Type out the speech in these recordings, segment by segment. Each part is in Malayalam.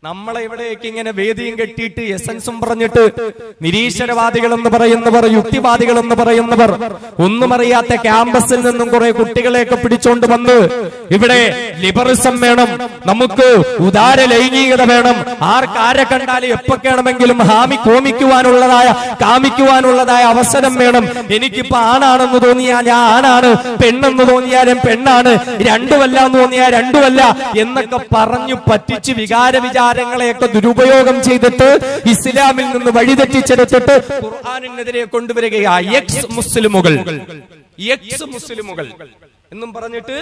നമ്മളെ ഇവിടേക്ക് ഇങ്ങനെ വേദിയും കെട്ടിയിട്ട് എസൻസും പറഞ്ഞിട്ട് നിരീശ്വരവാദികൾ എന്ന് പറയുന്നവർ, യുക്തിവാദികൾ എന്ന് പറയുന്നവർ, ഒന്നും അറിയാത്ത ക്യാമ്പസിൽ നിന്നും കുറെ കുട്ടികളെയൊക്കെ പിടിച്ചോണ്ട് വന്ന് ഇവിടെ ലിബറിസം വേണം, നമുക്ക് ഉദാര ലൈംഗികത വേണം, ആരെ കണ്ടാലും എപ്പൊക്കെയാണെങ്കിലും കാമിക്കുവാനുള്ളതായ അവസരം വേണം, എനിക്കിപ്പോ ആണാണെന്ന് തോന്നിയാൽ ഞാൻ ആണാണ്, പെണ്ണെന്ന് തോന്നിയാലും പെണ്ണാണ്, രണ്ടുമല്ല എന്ന് തോന്നിയാൽ രണ്ടുമല്ല എന്നൊക്കെ പറഞ്ഞു പറ്റിച്ച് വികാരങ്ങളെയൊക്കെ ദുരുപയോഗം ചെയ്തിട്ട് ഇസ്ലാമിൽ നിന്ന് വഴിതെറ്റിച്ചെടുത്തിട്ട് ഖുർആനിനെതിരെ കൊണ്ടുവരികയാണ് എക്സ് മുസ്ലിമുകൾ എന്നും പറഞ്ഞിട്ട്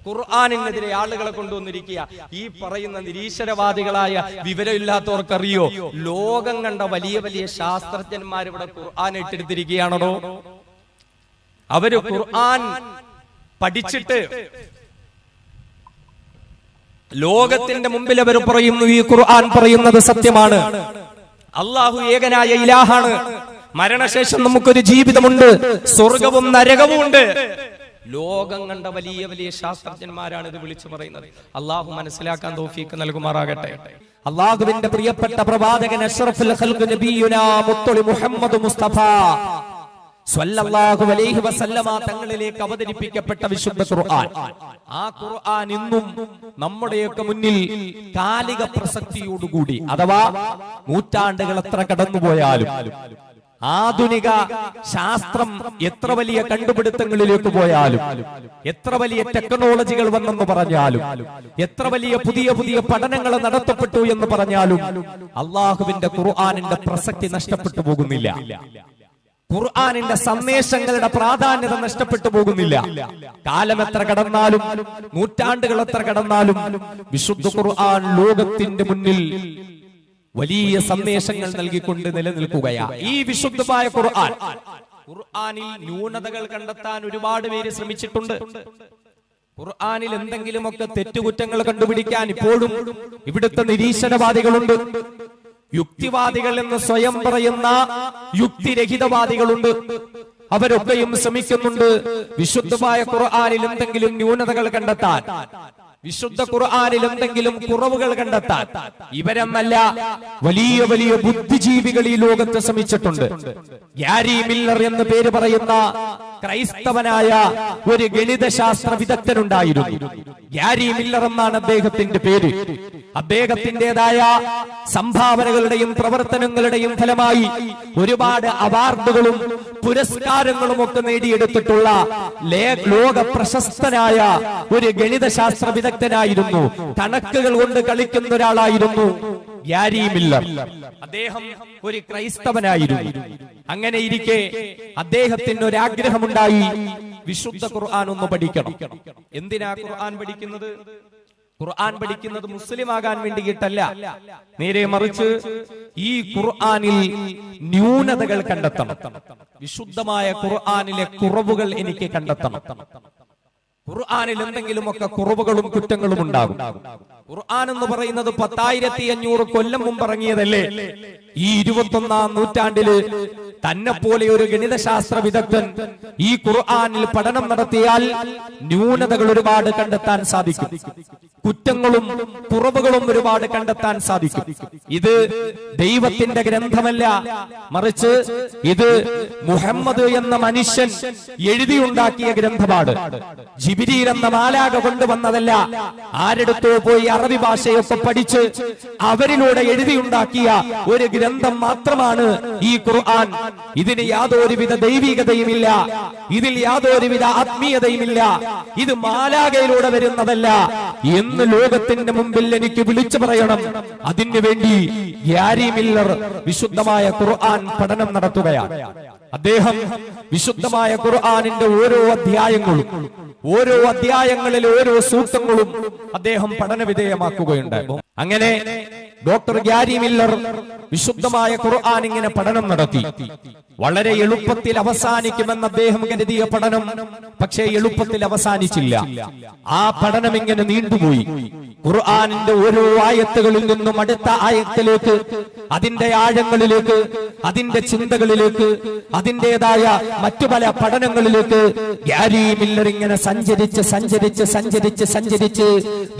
ഖുർആനിനെതിരെ ആളുകളെ കൊണ്ടുവന്നിരിക്കുക. ഈ പറയുന്ന നിരീശ്വരവാദികളായ വിവരമില്ലാത്തവർക്കറിയോ, ലോകം കണ്ട വലിയ വലിയ ശാസ്ത്രജ്ഞന്മാർ ഇവിടെ ഖുർആൻ ഇട്ടെടുത്തിരിക്കുകയാണോ? അവര് ഖുർആൻ പഠിച്ചിട്ട് ലോകത്തിന്റെ മുമ്പിൽ അവർ പറയുന്നു, ഈ ഖുർആൻ പറയുന്നത് സത്യമാണ്, അല്ലാഹു ഏകനായ ഇലാഹാണ്, മരണശേഷം നമുക്കൊരു ജീവിതമുണ്ട്, സ്വർഗവും നരകവും ഉണ്ട്. ലോകം കണ്ട വലിയ വലിയ ശാസ്ത്രജ്ഞന്മാരാണ് ഇത് വിളിച്ചു പറയുന്നത്. അള്ളാഹു മനസ്സിലാക്കാൻ തൗഫീഖ് നൽകുമാറാകട്ടെ. അള്ളാഹുവിന്റെ പ്രിയപ്പെട്ട പ്രവാചകൻ അഷ്റഫുൽ ഖൽഖ് നബിയുനാ മുത്തളി മുഹമ്മദ് മുസ്തഫ സ്വല്ലല്ലാഹു അലൈഹി വസല്ലമ തങ്ങളിലേക്ക് അവതരിപ്പിക്കപ്പെട്ട വിശുദ്ധ ഖുർആൻ. ആ ഖുർആൻ ഇന്നും നമ്മുടെയൊക്കെ മുന്നിൽ കാലിക പ്രസക്തിയോടുകൂടി, അഥവാ നൂറ്റാണ്ടുകൾ എത്ര കടന്നുപോയാലും, ആധുനിക ശാസ്ത്രം എത്ര വലിയ കണ്ടുപിടുത്തങ്ങളിലേക്ക് പോയാലും, എത്ര വലിയ ടെക്നോളജികൾ വന്നെന്ന് പറഞ്ഞാലും, എത്ര വലിയ പുതിയ പുതിയ പഠനങ്ങൾ നടത്തപ്പെട്ടു എന്ന് പറഞ്ഞാലും, അള്ളാഹുവിന്റെ ഖുർആനിന്റെ പ്രസക്തി നഷ്ടപ്പെട്ടു പോകുന്നില്ല. ഖുർആനിന്റെ സന്ദേശങ്ങളുടെ പ്രാധാന്യത നഷ്ടപ്പെട്ടു പോകുന്നില്ല. കാലം എത്ര കടന്നാലും, നൂറ്റാണ്ടുകൾ എത്ര കടന്നാലും, വിശുദ്ധ ഖുർആൻ ലോകത്തിന്റെ മുന്നിൽ വലിയ സന്ദേശങ്ങൾ നൽകിക്കൊണ്ട് നിലനിൽക്കുകയാണ്. ഈ വിശുദ്ധമായ ഖുർആനിൽ ന്യൂനതകൾ കണ്ടെത്താൻ ഒരുപാട് പേര് ശ്രമിച്ചിട്ടുണ്ട്. ഖുർആനിൽ എന്തെങ്കിലുമൊക്കെ തെറ്റുകുറ്റങ്ങൾ കണ്ടുപിടിക്കാൻ ഇപ്പോഴും ഇവിടുത്തെ നിരീശ്വരവാദികളുണ്ട്. യുക്തിവാദികൾ എന്ന് സ്വയം പറയുന്ന യുക്തിരഹിതവാദികളുണ്ട്. അവരൊക്കെയും ശ്രമിക്കുന്നുണ്ട് വിശുദ്ധമായ ഖുർആനിൽ എന്തെങ്കിലും ന്യൂനതകൾ കണ്ടെത്താൻ, വിശുദ്ധ ഖുർആനിൽ എന്തെങ്കിലും കുറവുകൾ കണ്ടെത്താൻ. ഇവരെന്നല്ല, വലിയ വലിയ ബുദ്ധിജീവികൾ ഈ ലോകത്ത് ശ്രമിച്ചിട്ടുണ്ട്. ഗ്യാരി മില്ലർ എന്ന് പേര് പറയുന്ന ക്രൈസ്തവനായ ഒരു ഗണിതശാസ്ത്ര വിദഗ്ധനുണ്ടായിരുന്നു. ഗ്യാരി മില്ലർ എന്നാണ് അദ്ദേഹത്തിന്റെ പേര്. അദ്ദേഹത്തിൻ്റെതായ സംഭാവനകളുടെയും പ്രവർത്തനങ്ങളുടെയും ഫലമായി ഒരുപാട് അവാർഡുകളും പുരസ്കാരങ്ങളും ഒക്കെ നേടിയെടുത്തിട്ടുള്ള ലോക പ്രശസ്തനായ ഒരു ഗണിതശാസ്ത്ര വിദഗ്ധനായിരുന്നു. കണക്കുകൾ കൊണ്ട് കളിക്കുന്ന ഒരാളായിരുന്നു ഗ്യാരി മില്ലർ. അദ്ദേഹം ഒരു ക്രൈസ്തവനായിരുന്നു. അങ്ങനെ ഇരിക്കെ അദ്ദേഹത്തിന് ഒരു ആഗ്രഹമുണ്ടായി, വിശുദ്ധ ഖുർആൻ ഒന്ന് പഠിക്കണം. എന്തിനാ ഖുർആൻ പഠിക്കുന്നത്? ഖുർആൻ പഠിക്കുന്നത് മുസ്ലിം ആകാൻ വേണ്ടിയിട്ടല്ല, നേരെ മറിച്ച് ഈ ഖുർആനിൽ ന്യൂനതകൾ കണ്ടെത്തണം. വിശുദ്ധമായ ഖുർആനിലെ കുറവുകൾ എനിക്ക് കണ്ടെത്തണം. ഖുർആനിൽ എന്തെങ്കിലുമൊക്കെ കുറവുകളും കുറ്റങ്ങളും ഉണ്ടാകും. ഖുർആൻ എന്ന് പറയുന്നത് 10,500 കൊല്ലം മുമ്പ് ഇറങ്ങിയതല്ലേ? ഈ 21ാം നൂറ്റാണ്ടില് തന്നെ പോലെ ഒരു ഗണിതശാസ്ത്ര വിദഗ്ധൻ ഈ ഖുർആനിൽ പഠനം നടത്തിയാൽ ന്യൂനതകൾ ഒരുപാട് കണ്ടെത്താൻ സാധിക്കും, കുറ്റങ്ങളും കുറവുകളും ഒരുപാട് കണ്ടെത്താൻ സാധിക്കും. ഇത് ദൈവത്തിന്റെ ഗ്രന്ഥമല്ല, മറിച്ച് ഇത് മുഹമ്മദ് എന്ന മനുഷ്യൻ എഴുതിയുണ്ടാക്കിയ ഗ്രന്ഥമാണ്. ജിബ്രീൽ എന്ന മാലാഖ കൊണ്ടുവന്നതല്ല. ആരെടുത്തോ പോയി അറബി ഭാഷയൊക്കെ പഠിച്ച് അവരിലൂടെ എഴുതിയുണ്ടാക്കിയ ഒരു ഗ്രന്ഥം മാത്രമാണ് ഈ ഖുർആൻ. ഇതിന് യാതൊരുവിധ ദൈവികതയുമില്ല, ഇതിൽ യാതൊരുവിധ ആത്മീയതയുമില്ല, ഇത് മാലാഖയിലൂടെ വരുന്നതല്ല എന്ന് ലോകത്തിന്റെ മുമ്പിൽ എനിക്ക് വിളിച്ചു പറയണം. അതിനു വേണ്ടി ഗ്യാരി മില്ലർ വിശുദ്ധമായ ഖുർആൻ പഠനം നടത്തുകയാണ്. അദ്ദേഹം വിശുദ്ധമായ ഖുർആനിന്റെ ഓരോ അധ്യായങ്ങളിലെ ഓരോ സൂക്തങ്ങളും അദ്ദേഹം പഠന വിധേയമാക്കുകയുണ്ടായി. അങ്ങനെ ഡോക്ടർ ഗ്യാരി മില്ലർ വിശുദ്ധമായ ഖുർആൻ ഇങ്ങനെ പഠനം നടത്തി. വളരെ എളുപ്പത്തിൽ അവസാനിക്കുമെന്ന് അദ്ദേഹം കരുതിയ പഠനം പക്ഷേ എളുപ്പത്തിൽ അവസാനിച്ചില്ല. ആ പഠനം ഇങ്ങനെ നീണ്ടുപോയി. ഖുർആനിന്റെ ഓരോ ആയത്തുകളിൽ നിന്നും അടുത്ത ആയത്തിലേക്ക്, അതിന്റെ ആഴങ്ങളിലേക്ക്, അതിന്റെ ചിന്തകളിലേക്ക്, അതിൻ്റെതായ മറ്റു പല പഠനങ്ങളിലേക്ക് ഗ്യാരി മില്ലർ ഇങ്ങനെ സഞ്ചരിച്ച് സഞ്ചരിച്ച് സഞ്ചരിച്ച് സഞ്ചരിച്ച്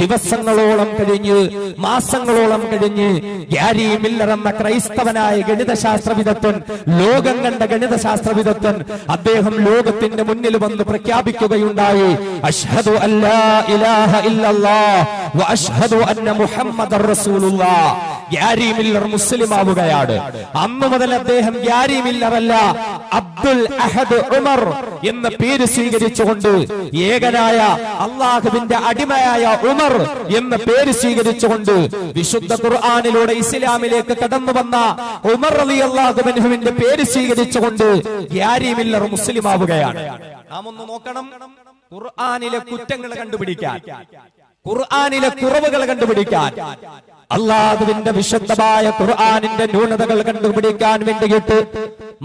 ദിവസങ്ങളോളം കഴിഞ്ഞ്, മാസങ്ങളോളം കഴിഞ്ഞ് ഗ്യാരി മില്ലർ എന്ന ക്രൈസ്തവനായ ഗണിതശാസ്ത്ര വിദഗ്ധൻ, ലോകം കണ്ട ഗണിതശാസ്ത്ര വിദഗ്ധൻ, അദ്ദേഹം ലോകത്തിന്റെ മുന്നിൽ വന്ന് പ്രഖ്യാപിക്കുകയുണ്ടായി, അഷ്ഹദു അല്ലാ ഇലാഹ ഇല്ലല്ലാഹ് വ അഷ്ഹദു അന്ന മുഹമ്മദർ റസൂലുള്ളാഹ്. ഗ്യാരി മില്ലർ മുസ്ലിം ആവുകയാണ്. അന്നു മുതൽ അദ്ദേഹം ഗ്യാരി മില്ലർ അല്ല, അബ്ദുൽ അഹദ് ഉമർ എന്ന പേര് സ്വീകരിച്ചുകൊണ്ട്, ഏകനായ അള്ളാഹുവിന്റെ അടിമയായ ഉമർ എന്ന പേര് സ്വീകരിച്ചുകൊണ്ട് വിശുദ്ധ ഖുർആനിലൂടെ ഇസ്ലാമിലേക്ക് കടന്നു വന്ന ഉമർ റളിയല്ലാഹു അൻഹുവിന്റെ പേര് സ്വീകരിച്ചുകൊണ്ട് ഗ്യാരി മില്ലർ മുസ്ലിം ആവുകയാണ്. നാം ഒന്ന് നോക്കണം, ഖുർആനിലെ കുറ്റങ്ങൾ കണ്ടുപിടിക്കാൻ, ഖുർആനിലെ കുറവുകൾ കണ്ടുപിടിക്കാൻ, അല്ലാഹുവിന്റെ വിശുദ്ധമായ ഖുർആനിന്റെ ന്യൂനതകൾ കണ്ടുപിടിക്കാൻ വേണ്ടിയിട്ട്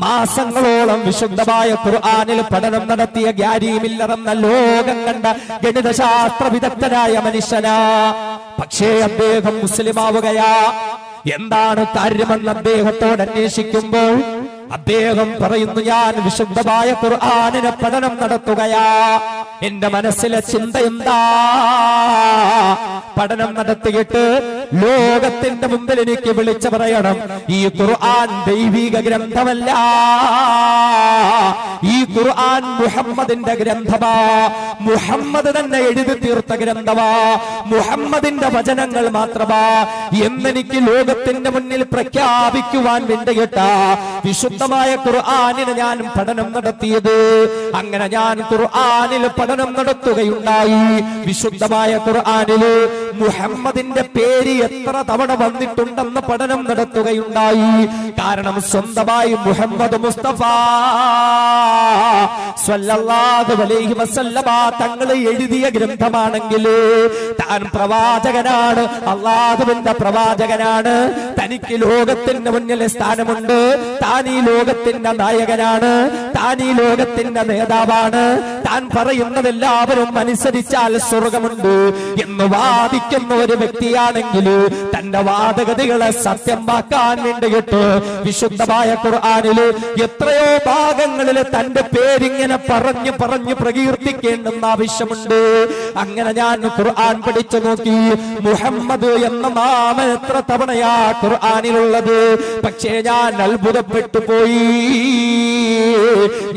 മാസങ്ങളോളം വിശുദ്ധമായ ഖുർആനിൽ പഠനം നടത്തിയ ഗ്യാരി മില്ലർ എന്ന ലോകം കണ്ട ഗണിതശാസ്ത്ര വിദഗ്ധനായ മനുഷ്യനാ. പക്ഷേ അദ്ദേഹം മുസ്ലിം ആവുകയാ. എന്താണ് കാര്യമെന്ന് അദ്ദേഹത്തോട് അന്വേഷിക്കുമ്പോൾ അദ്ദേഹം പറയുന്നു, ഞാൻ വിശുദ്ധമായ ഖുർആനിനെ പഠനം നടത്തുകയാ. എന്റെ മനസ്സിലെ ചിന്ത എന്താ? പഠനം നടത്തിയിട്ട് ലോകത്തിന്റെ മുമ്പിൽ എനിക്ക് വിളിച്ചു പറയണം, ഈ ഖുർആൻ ദൈവിക ഗ്രന്ഥമല്ല, ഈ ഖുർആൻ മുഹമ്മദിന്റെ ഗ്രന്ഥമാ, മുഹമ്മദ് തന്നെ എഴുതി തീർത്ത ഗ്രന്ഥമാ, മുഹമ്മദിന്റെ വചനങ്ങൾ മാത്രമാ എന്നെനിക്ക് ലോകത്തിന്റെ മുന്നിൽ പ്രഖ്യാപിക്കുവാൻ വേണ്ടിയിട്ട വിശുദ്ധമായ ഖുർആനിന് ഞാൻ പഠനം നടത്തിയത്. അങ്ങനെ ഞാൻ ഖുർആനിൽ പഠനം നടത്തുകയുണ്ടായി. വിശുദ്ധമായ ഖുർആനില് മുഹമ്മദിന്റെ പേര് എത്ര തവണ വന്നിട്ടുണ്ടെന്ന് പഠനം നടത്തുകയുണ്ടായി. കാരണം സ്വന്തമായി മുഹമ്മദ് മുസ്തഫ സ്വല്ലല്ലാഹു അലൈഹി വസല്ലമ തങ്ങൾ എഴുതിയ ഗ്രന്ഥമാണെങ്കിൽ താൻ പ്രവാചകനാണ്, അല്ലാഹുവിന്റെ പ്രവാചകനാണ്, തനിക്ക് ലോകത്തിന്റെ മുന്നിൽ സ്ഥാനമുണ്ട്, താൻ ഈ ലോകത്തിന്റെ നായകനാണ്, താൻ ഈ ലോകത്തിന്റെ നേതാവാണ്, താൻ പറയുന്നതെല്ലാവരും അനുസരിച്ചാൽ സ്വർഗമുണ്ട് എന്ന് വാദിക്കുന്ന ഒരു വ്യക്തിയാണെങ്കിൽ തന്റെ വാദഗതികളെ സത്യമാക്കാൻ വേണ്ടിയിട്ട് വിശുദ്ധമായ ഖുർആനിൽ എത്രയോ ഭാഗങ്ങളിൽ തന്റെ പേരിങ്ങനെ പറഞ്ഞു പറഞ്ഞു പ്രകീർത്തിക്കേണ്ടെന്ന് ആവശ്യമുണ്ട്. അങ്ങനെ ഞാൻ ഖുർആൻ പഠിച്ചു നോക്കി, മുഹമ്മദ് എന്ന നാമം എത്ര തവണയാ ഖുർആനിലുള്ളത്. പക്ഷേ ഞാൻ അത്ഭുതപ്പെട്ടു പോയി.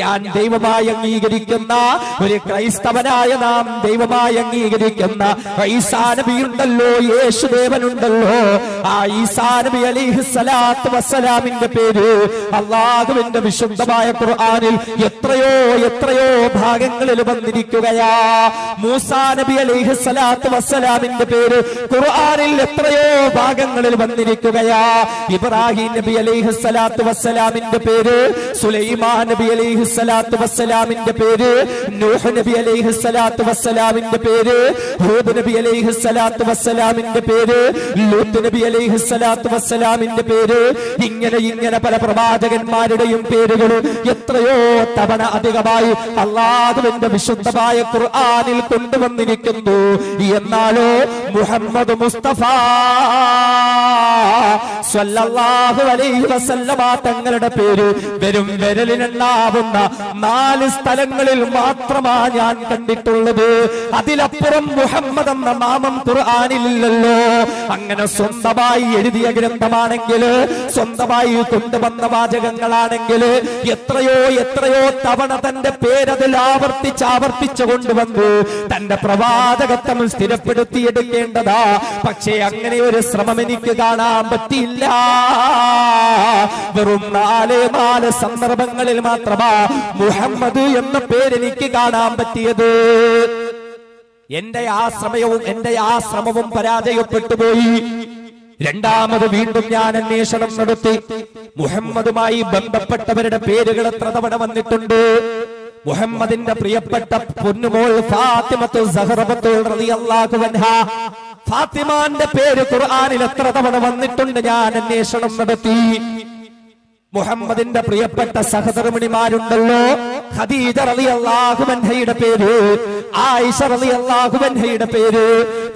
ഞാൻ ദൈവമായി അംഗീകരിക്കുന്ന ഒരു ക്രൈസ്തവനായ നാം ദൈവമായി അംഗീകരിക്കുന്ന ഈസാ നബി ഉണ്ടല്ലോ, യേശുദേവനുണ്ടല്ലോ, ആ ഈസാ നബി അലൈഹി സ്വലാത്തു വസ്സലാമിന്റെ പേര് അല്ലാഹുവിന്റെ വിശുദ്ധമായ ഖുർആനിൽ എത്രയോ എത്രയോ ഭാഗങ്ങളിൽ വന്നിരിക്കുകയാ. മൂസാ നബി അലൈഹി സ്വലാത്തു വസ്സലാമിന്റെ പേര് ഖുർആനിൽ എത്രയോ ഭാഗങ്ങളിൽ വന്നിരിക്കുകയാ. ഇബ്രാഹിം നബി അലൈഹി സ്വലാത്തു വസ്സലാമിന്റെ പേര്, സുലൈമാൻ നബി അലൈഹി സ്വലാത്തു വസ്സലാമിന്റെ പേര്, നൂഹ് നബി അലൈഹി സ്വലാത്തു വസ്സലാമിന്റെ പേര്, ഹൂദ് നബി അലൈഹി സ്വലാത്തു വസ്സലാമിന്റെ പേര്, ലൂത്ത് നബി അലൈഹി സ്വലാത്തു വസ്സലാമിന്റെ പേര്, ഇങ്ങനെ പല പ്രവാചകന്മാരുടെയും പേരുകൾ എത്രയോ തവണ അധികമായി അല്ലാഹുവിന്റെ വിശുദ്ധമായ ഖുർആനിൽ കൊണ്ടുവന്നിരിക്കുന്നു. എന്നാലോ മുഹമ്മദ് മുസ്തഫ സ്വല്ലല്ലാഹു അലൈഹി വസല്ലമ തങ്ങളുടെ പേര് വെറും വിരലിനെണ്ണാവുന്ന 4 സ്ഥലങ്ങളിൽ മാത്രമാ ഞാൻ കണ്ടിട്ടുള്ളത്. അതിലപ്പുറം മുഹമ്മദ് എന്ന നാമം ഖുർആനിലില്ലല്ലോ. അങ്ങനെ സ്വന്തമായി എഴുതിയ ഗ്രന്ഥമാണെങ്കിൽ, സ്വന്തമായി കൊണ്ടുവന്ന വാചകങ്ങളാണെങ്കിൽ എത്രയോ എത്രയോ തവണ തന്റെ പേരതിൽ ആവർത്തിച്ച് കൊണ്ടുവന്നു തന്റെ പ്രവാചകത്വം സ്ഥിരപ്പെടുത്തിയെടുക്കേണ്ടതാ. പക്ഷേ അങ്ങനെ ഒരു ശ്രമം എനിക്ക് കാണാൻ പറ്റിയില്ല. വെറും 4 സന്ദർഭങ്ങളിൽ മാത്രമാ മുഹമ്മദ് എന്ന പേരെനിക്ക് കാണാൻ പറ്റിയത്. എന്റെ ആ ശ്രമവും പരാജയപ്പെട്ടു പോയി. രണ്ടാമത് വീണ്ടും ഞാൻ അന്വേഷണം നടത്തി. മുഹമ്മദുമായി ബന്ധപ്പെട്ടവരുടെ പേരുകൾ എത്ര തവണ വന്നിട്ടുണ്ട്? മുഹമ്മദിന്റെ പ്രിയപ്പെട്ട പൊന്നുമോൾ ഫാത്തിമത്തു സഹറബത്തു റളിയല്ലാഹു അൻഹാ, ഫാത്തിമാന്റെ പേര് ഖുർആനിൽ എത്ര തവണ വന്നിട്ടുണ്ട് ഞാൻ അന്വേഷണം നടത്തി. മുഹമ്മദിന്റെ പ്രിയപ്പെട്ട സഹധർമ്മിണിമാരുണ്ടല്ലോ, ഖദീജ റളിയല്ലാഹു അൻഹയുടെ പേര്, ആയിഷ റളിയല്ലാഹു അൻഹയുടെ പേര്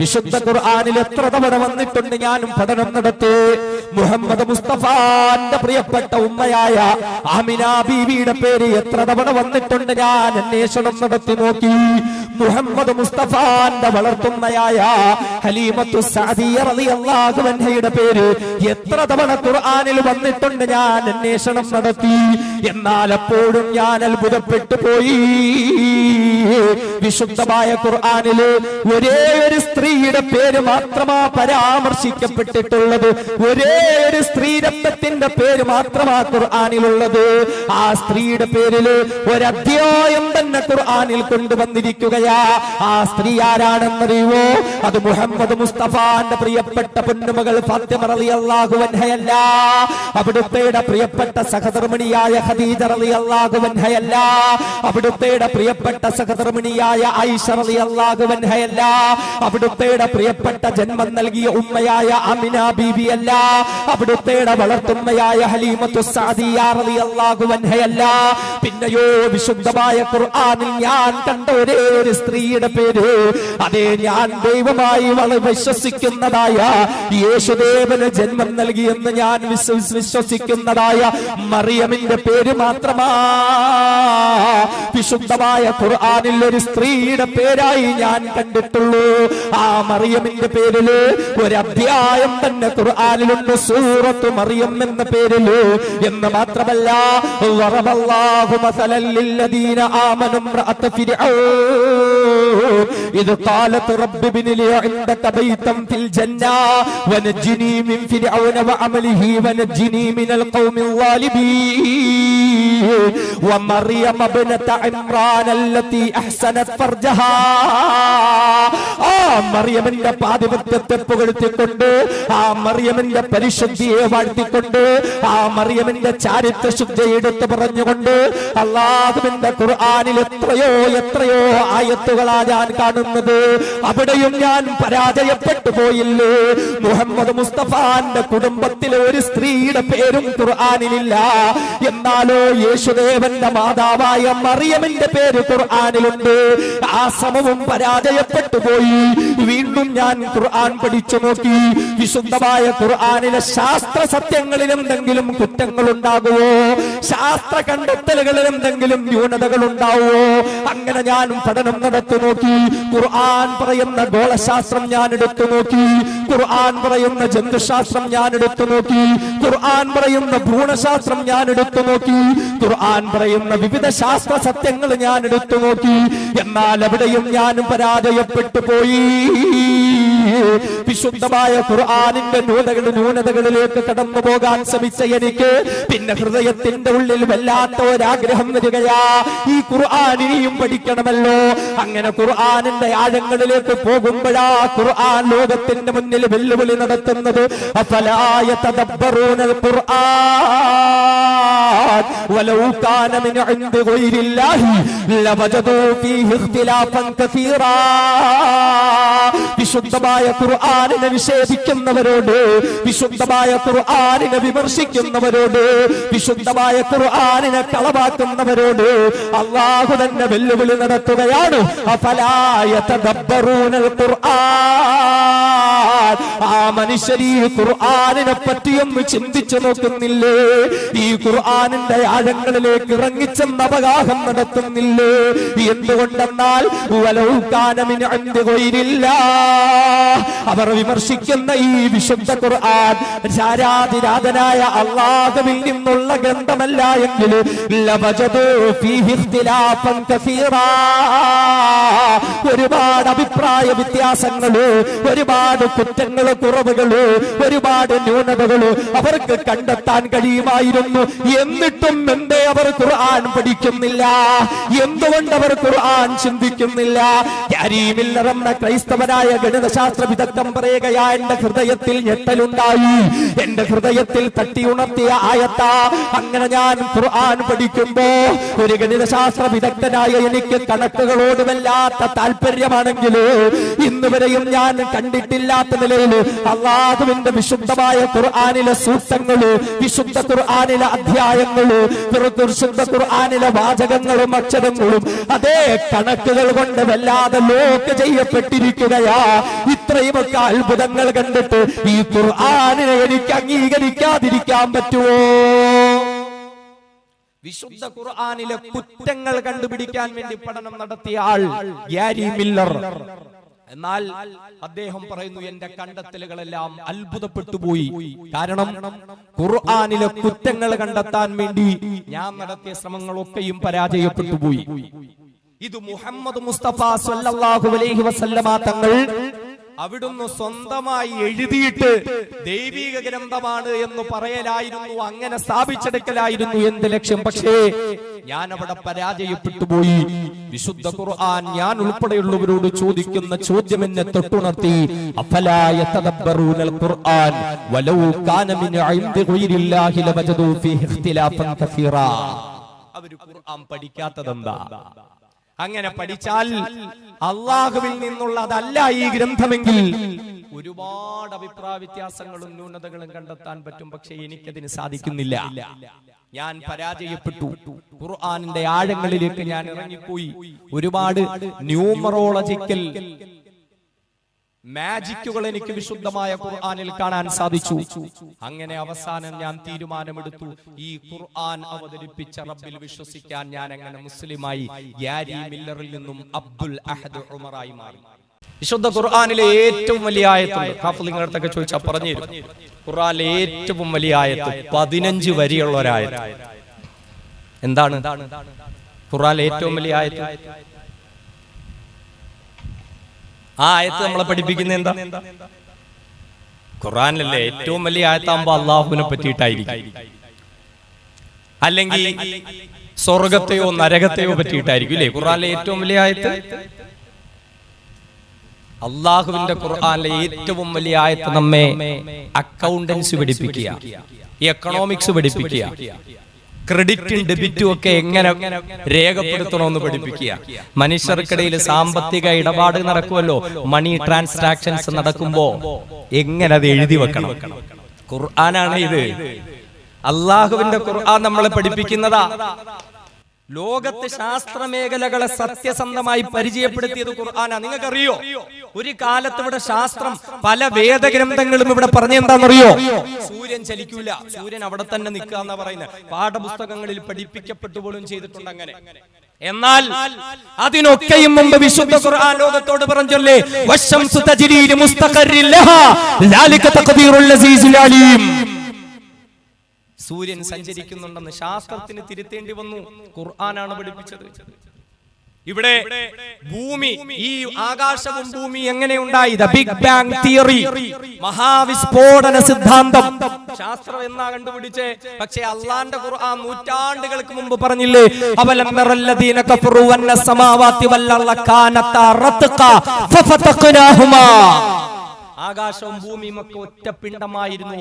വിശുദ്ധ ഖുർആനിൽ എത്ര തവണ വന്നിട്ടുണ്ട് ഞാനും പഠനം നടത്തി. മുഹമ്മദ് മുസ്തഫാന്റെ പ്രിയപ്പെട്ട ഉമ്മയായ ആമിന ബീവിയുടെ പേര് എത്ര തവണ വന്നിട്ടുണ്ട് ഞാൻ അന്വേഷണം നടത്തി നോക്കി. മുഹമ്മദ് മുസ്തഫാന്റെ വളർത്തുമ്മയായ ഹലീമത്തു സഅദിയ റളിയല്ലാഹു അൻഹയുടെ പേര് എത്ര തവണ ഖുർആനിൽ വന്നിട്ടുണ്ട് ഞാൻ അന്വേഷണം നടത്തി. എന്നാൽ അപ്പോഴും ഞാൻ അത്ഭുതപ്പെട്ടു പോയി. വിശുദ്ധമായ ഖുർആനില് ഒരേ ഒരു സ്ത്രീയുടെ പേര് മാത്രമാ പരാമർശിക്കപ്പെട്ടിട്ടുള്ളത്. ഒരേ ഒരു സ്ത്രീരത്നത്തിന്റെ പേര് മാത്രമാ ഖുർആനിലുള്ളത്. ആ സ്ത്രീയുടെ പേരില് ഒരധ്യായം തന്നെ ഖുർആനിൽ കൊണ്ടുവന്നിരിക്കുകയാ. ആ സ്ത്രീ ആരാണെന്നറിയുമോ? അത് മുഹമ്മദ് മുസ്തഫാന്റെ പ്രിയപ്പെട്ട പൊന്നുമകൾ ഫാത്തിമ റളിയല്ലാഹു അൻഹയല്ല. അവിടുത്തെ പ്രിയപ്പെട്ട സഹധർമ്മിണിയായ ഖദീജ റളിയല്ലാഹു അൻഹയല്ല. അവിടുത്തെ പ്രിയപ്പെട്ട സഹധർമ്മിണിയായ ആയിഷ റളിയല്ലാഹു അൻഹയല്ല. അവിടുത്തെ പ്രിയപ്പെട്ട ജന്മം നൽകിയ ഉമ്മയായ ആമിന ബീവിയല്ല. അവിടുത്തെ വളർത്തുമ്മയായ ഹലീമത്തു സഅദിയ റളിയല്ലാഹു അൻഹയല്ല. പിന്നെയോ വിശുദ്ധമായ ഖുർആനിൽ ഞാൻ കണ്ട ഒരേ ഒരു സ്ത്രീയുടെ പേര്, അതേ ഞാൻ ദൈവമായി വിശ്വസിക്കുന്നതായ യേശുദേവന് ജന്മം നൽകിയെന്ന് ഞാൻ വിശ്വസിക്കുന്നതായ മറിയമിന്റെ പേര് മാത്രമാ വിശുദ്ധമായ ഖുർആനിൽ ഒരു സ്ത്രീയുടെ പേരായി ഞാൻ കണ്ടിട്ടുള്ളൂ. ആ മറിയമിന്റെ പേരില് ഒരു അധ്യായം തന്നെ ഖുർആനിലുണ്ട്, സൂറത്തു മറിയം എന്ന പേരില്. എന്ന് മാത്രമല്ല, വറബല്ലാഹു മസലൻ ലില്ലദീന ആമനു ഇംറഅത ഫിർഔൻ ഇദ് ഖാലത് റബ്ബി ഇബ്നി ലി ഇൻദക ബൈതൻ ഫിൽ ജന്ന വനജ്ജിനി മിൻ ഫിർഔന വഅമലിഹി വനജ്ജിനി മിനൽ ഖൗമിൽ ളാലിബീൻ വമറിയം ഇബ്നത ഇംറാൻ അല്ലതി അഹ്സനത് ഫർജഹാ. ആ മറിയമിന്റെ പാതിവ്യത്തെ പുകഴ്ത്തിക്കൊണ്ട്, ആ മറിയമിന്റെ പരിശുദ്ധിയെ വാഴ്ത്തിക്കൊണ്ട്, ആ മറിയമിന്റെ ചാരിത്ര ശുദ്ധിയെ എടുത്തു പറഞ്ഞുകൊണ്ട് അല്ലാഹുവിന്റെ ഖുർആനിൽ എത്രയോ ആയത്തുകളാ ഞാൻ കാണുന്നത്. അവിടെയും ഞാൻ പരാജയപ്പെട്ടു പോയില്ലേ? മുഹമ്മദ് മുസ്തഫാന്റെ കുടുംബത്തിലെ ഒരു സ്ത്രീയുടെ പേരും ഖുർആനിലില്ല. എന്നാലോ യേശുദേവന്റെ മാതാവായ മറിയമിന്റെ പേര് ഖുർആനിലുണ്ട്. ആ ശ്രമവും പരാജയപ്പെട്ടു പോയി. വീണ്ടും ഞാൻ ഖുർആൻ പഠിച്ചു നോക്കി. വിശുദ്ധമായ ഖുർആനിലെ ശാസ്ത്ര സത്യങ്ങളിൽ എന്തെങ്കിലും കുറ്റങ്ങൾ ഉണ്ടാകുമോ? ശാസ്ത്ര കണ്ടെത്തലുകളിൽ എന്തെങ്കിലും ന്യൂനതകൾ ഉണ്ടാവുമോ? അങ്ങനെ ഞാൻ പഠനം നടത്തി നോക്കി. ഖുർആൻ പറയുന്ന ഗോളശാസ്ത്രം ഞാൻ എടുത്തു നോക്കി. ഖുർആൻ പറയുന്ന ജന്തുശാസ്ത്രം ഞാൻ എടുത്തു നോക്കി. ഖുർആൻ പറയുന്ന ഭ്രൂണശാസ്ത്രം ഞാൻ എടുത്തു നോക്കി. ഖുർആൻ പറയുന്ന വിവിധ ശാസ്ത്ര സത്യങ്ങൾ ഞാൻ എടുത്തു നോക്കി. എന്നാൽ എവിടെയും ഞാൻ പരാജയപ്പെട്ടു പോയി. വിശുദ്ധമായ ഖുർആനിന്റെ ന്യൂനതകളിലേക്ക് കടന്നു പോകാൻ ശ്രമിച്ച എനിക്ക് പിന്നെ ഹൃദയത്തിന്റെ ഉള്ളിൽ വല്ലാത്ത ഒരാഗ്രഹം വരികയാ. ഈ ഖുർആൻ ഇനിയും പഠിക്കണമല്ലോ. അങ്ങനെ ഖുർആനിന്റെ ആഴങ്ങളിലേക്ക് പോകുമ്പോഴാ ഖുർആൻ ലോകത്തിന്റെ മുന്നിൽ വെല്ലുവിളി നടത്തുന്നത്. അഫലാ യതദബ്ബറൂനൽ ഖുർആൻ വലൗ കാന മിൻ ഇൻദി ഗൈരില്ലാഹി ലവജദൂ ഫീഹി ഇഖ്തിലാഫൻ കസീറാ. വിശുദ്ധമായ ഖുർആനിനെ നിഷേധിക്കുന്നവരോട്, വിശുദ്ധമായ ഖുർആനിനെ വിമർശിക്കുന്നവരോട്, വിശുദ്ധമായ ഖുർആനിനെ കളവാക്കുന്നവരോട് അല്ലാഹു തന്നെ വെല്ലുവിളി നടത്തുകയാണ്. അഫലാ യതദബ്ബറൂനൽ ഖുർആൻ. ആ മനുഷ്യരീ ഖുർആനിനെ പറ്റിയൊന്ന് ചിന്തിച്ചു നോക്കുന്നില്ലേ? ഈ ഖുർആനിന്റെ ആഴങ്ങളിലേക്ക് ഇറങ്ങിച്ചെന്ന് അവഗാഹം നടത്തുന്നില്ലേ? എന്തുകൊണ്ടെന്നാൽ വലൗ കാന മിൻ ഇൻദി ഗൈരില്ലാഹ്, അവർ വിമർശിക്കുന്ന ഈ വിശുദ്ധ ഖുർആൻ രാരാതിരാതനായ അല്ലാഹുവിൽ നിന്നുള്ള ഗ്രന്ഥമല്ല എങ്കിൽ ലവജദൂ ഫീഹി ഇഖ്തിലാഫൻ കസീറാ. ഒരുപാട് അഭിപ്രായ വ്യത്യാസങ്ങള്, ഒരുപാട് കുറ്റങ്ങള്, കുറവുകള്, ഒരുപാട് ന്യൂനതകള് അവർക്ക് കണ്ടെത്താൻ കഴിയുമായിരുന്നു. എന്നിട്ടും എന്തേ അവർ ഖുർആൻ പഠിക്കുന്നില്ല? എന്തുകൊണ്ട് അവർ ഖുർആൻ ചിന്തിക്കുന്നില്ല? ക്യാരി മില്ലർ എന്ന ക്രൈസ്തവനായ ഗണിതശാസ്ത്ര ഗണിതശാസ്ത്ര വിദഗ്ധം പറയുകയാ, എന്റെ ഹൃദയത്തിൽ ഞെട്ടലുണ്ടായി, എന്റെ ഹൃദയത്തിൽ തട്ടിയുണർത്തിയ ആയത്താ. അങ്ങനെ ഞാൻ ഖുർആൻ പഠിക്കുമ്പോ ഒരു ഗണിതശാസ്ത്ര വിദഗ്ധനായ എനിക്ക് കണക്കുകളോട് വല്ലാത്ത താല്പര്യമാണെങ്കിലോ ഇന്ന് വരെയും ഞാൻ കണ്ടിട്ടില്ലാത്ത നിലയിൽ അല്ലാഹുവിന്റെ വിശുദ്ധമായ ഖുർആനിലെ സൂക്തങ്ങള്, വിശുദ്ധ ഖുർആനിലെ അധ്യായങ്ങള്, വിശുദ്ധ ഖുർആനിലെ വാചകങ്ങളും അക്ഷരങ്ങളും അതേ കണക്കുകൾ കൊണ്ട് വല്ലാതെ ലോക്ക് ചെയ്യപ്പെട്ടിരിക്കുകയാ. ഇത്രയുമൊക്കെ അത്ഭുതങ്ങൾ കണ്ടിട്ട് ഈ ഖുർആനിനെ എനിക്ക് അംഗീകരിക്കാതിരിക്കാൻ പറ്റുമോ? വിശുദ്ധ ഖുർആനിലെ കുറ്റങ്ങൾ കണ്ടുപിടിക്കാൻ വേണ്ടി പഠനം നടത്തിയ ആൾ ഗ്യാരി മില്ലർ. എന്നാൽ അദ്ദേഹം പറയുന്നു, എന്റെ കണ്ടെത്തലുകളെല്ലാം അത്ഭുതപ്പെട്ടുപോയി. കാരണം ഖുർആനിലെ കുറ്റങ്ങൾ കണ്ടെത്താൻ വേണ്ടി ഞാൻ നടത്തിയ ശ്രമങ്ങളൊക്കെയും പരാജയപ്പെട്ടുപോയി. ഇത് മുഹമ്മദ് മുസ്തഫ സല്ലല്ലാഹു അലൈഹി വസല്ലമ തങ്ങൾ അവിടുന്ന് സ്വന്തമായി എഴുതിയിട്ട് ദൈവിക ഗ്രന്ഥമാണ് എന്ന് പറയലായിരുന്നു, അങ്ങനെ സ്ഥാപിച്ചെടുക്കലായിരുന്നു എന്റെ ലക്ഷ്യം. പക്ഷേ ഞാൻ അവിടെ പരാജയപ്പെട്ടു പോയി. വിശുദ്ധ ഖുർആൻ ഞാൻ ഉൾപ്പെടെയുള്ളവരോട് ചോദിക്കുന്ന ചോദ്യം എന്നെ തൊട്ടുണർത്തി. അഫലാ യതദബ്ബറൂനൽ ഖുർആൻ വലൗ കാന മിൻ ഇൻദി ഗൈരില്ലാഹി ലവജദൂ ഫീഹി ഇഖ്തിലാഫൻ കസീറാ. അവർ ഖുർആൻ പഠിക്കാത്തതെന്താ? അങ്ങനെ പഠിച്ചാൽ അള്ളാഹുവിൽ നിന്നുള്ളതല്ല ഈ ഗ്രന്ഥമെങ്കിൽ ഒരുപാട് അഭിപ്രായ വ്യത്യാസങ്ങളും ന്യൂനതകളും കണ്ടെത്താൻ പറ്റും. പക്ഷെ എനിക്കതിന് സാധിക്കുന്നില്ല. ഞാൻ പരാജയപ്പെട്ടു. ഖുർആനിന്റെ ആഴങ്ങളിലേക്ക് ഞാൻ ഇറങ്ങിപ്പോയി. ഒരുപാട് ന്യൂമറോളജിക്കൽ മാജിക്കുകൾ എനിക്ക് വിശുദ്ധമായ ഖുർആനിൽ കാണാൻ സാധിച്ചു. അങ്ങനെ അവസാനം ഞാൻ തീരുമാനമെടുത്തു, ഈ ഖുർആൻ അവതരിപ്പിച്ച റബ്ബിൽ വിശ്വസിക്കാൻ ഞാൻ അങ്ങനെ മുസ്ലിമായി ഗ്യാരി മില്ലറിൽ നിന്നും അബ്ദുൽ അഹദ് ഉമറായി മാറി. വിശുദ്ധ ഖുർആനിലെ ഏറ്റവും വലിയ ആയത്ത് ഹാഫിളിങ്ങളുടെ അടുത്തൊക്കെ ചോദിച്ചാൽ പറഞ്ഞു തരും. ഖുർആനിലെ ഏറ്റവും വലിയ ആയത്ത് 15 വരിയുള്ള ഒരായത്ത്. എന്താണ് ഖുർആനിലെ ഏറ്റവും വലിയ ആയത്ത്? ആ ആയത്ത് നമ്മളെ പഠിപ്പിക്കുന്ന എന്താ? ഖുർആനിലല്ലേ ഏറ്റവും വലിയ ആയത്താകുമ്പോ അള്ളാഹുവിനെ പറ്റിയിട്ടായിരിക്കും, അല്ലെങ്കിൽ സ്വർഗത്തെയോ നരകത്തെയോ പറ്റിയിട്ടായിരിക്കും അല്ലേ ഖുർആനിലെ ഏറ്റവും വലിയ ആയത്ത്? അള്ളാഹുവിന്റെ ഖുർആനിലെ ഏറ്റവും വലിയ ആയത്ത് നമ്മെ അക്കൗണ്ടൻസി പഠിപ്പിക്കുക, എക്കണോമിക്സ് പഠിപ്പിക്കുക, ക്രെഡിറ്റും ഡെബിറ്റും ഒക്കെ എങ്ങനെ രേഖപ്പെടുത്തണമെന്ന് പഠിപ്പിക്കുക. മനുഷ്യർക്കിടയിൽ സാമ്പത്തിക ഇടപാട് നടക്കുമല്ലോ, മണി ട്രാൻസാക്ഷൻസ് നടക്കുമ്പോ എങ്ങനെ അത് എഴുതി വെക്കണം. ഖുർആനാണ് ഇത്. അള്ളാഹുവിന്റെ ഖുർആൻ നമ്മളെ പഠിപ്പിക്കുന്നതാ. ലോകത്ത് ശാസ്ത്ര മേഖലകളെ സത്യസന്ധമായി പരിചയപ്പെടുത്തിയത് ഖുർആനാ. നിങ്ങൾക്കറിയോ, ഒരു കാലത്ത് ഇവിടെ ശാസ്ത്രം പല വേദഗ്രന്ഥങ്ങളും ഇവിടെ പറഞ്ഞെന്താണെന്നറിയോ? സൂര്യൻ ചലിക്കൂല, സൂര്യൻ അവിടെ തന്നെ നിൽക്കുക എന്നാ പറയുന്നത്. പാഠപുസ്തകങ്ങളിൽ പഠിപ്പിക്കപ്പെട്ടു പോലും ചെയ്തിട്ടുണ്ട് അങ്ങനെ. എന്നാൽ അതിനൊക്കെയും മുമ്പ് വിശുദ്ധ ഖുർആൻ ലോകത്തോട് പറഞ്ഞല്ലേ, വശംസു തജ്രീ ലിമുസ്തഖറിൻ ലഹാ ദാലിക തഖ്ദീറുൽ അസീസുൽ അലീം. സൂര്യൻ സഞ്ചരിക്കുന്നുണ്ടെന്ന് ശാസ്ത്രത്തിന് തിരുത്തേണ്ടി വന്നു. ഖുർആനാണ് പഠിപ്പിച്ചത്. ഇവിടെ ഭൂമി, ഈ ആകാശവും ഭൂമി എങ്ങനെ ഉണ്ടായി? ദ ബിഗ് ബാങ് തിയറി, മഹാവിസ്ഫോടന സിദ്ധാന്തം. ശാസ്ത്രം എന്നാ കണ്ടുപിടിച്ചേ? പക്ഷേ അള്ളാന്റെ ഖുർആൻ നൂറ്റാണ്ടുകൾക്ക് മുമ്പ് പറഞ്ഞില്ലേ, അവലം യറല്ലദീന കഫറു വന്ന സമാവാതി വൽ അർള കാനതാ റത്ഖ ഫഫതഖ്നാഹുമാ. ആകാശവും ഭൂമിയും ഒക്കെ ഒറ്റ പിണ്ഡമായിരുന്നു.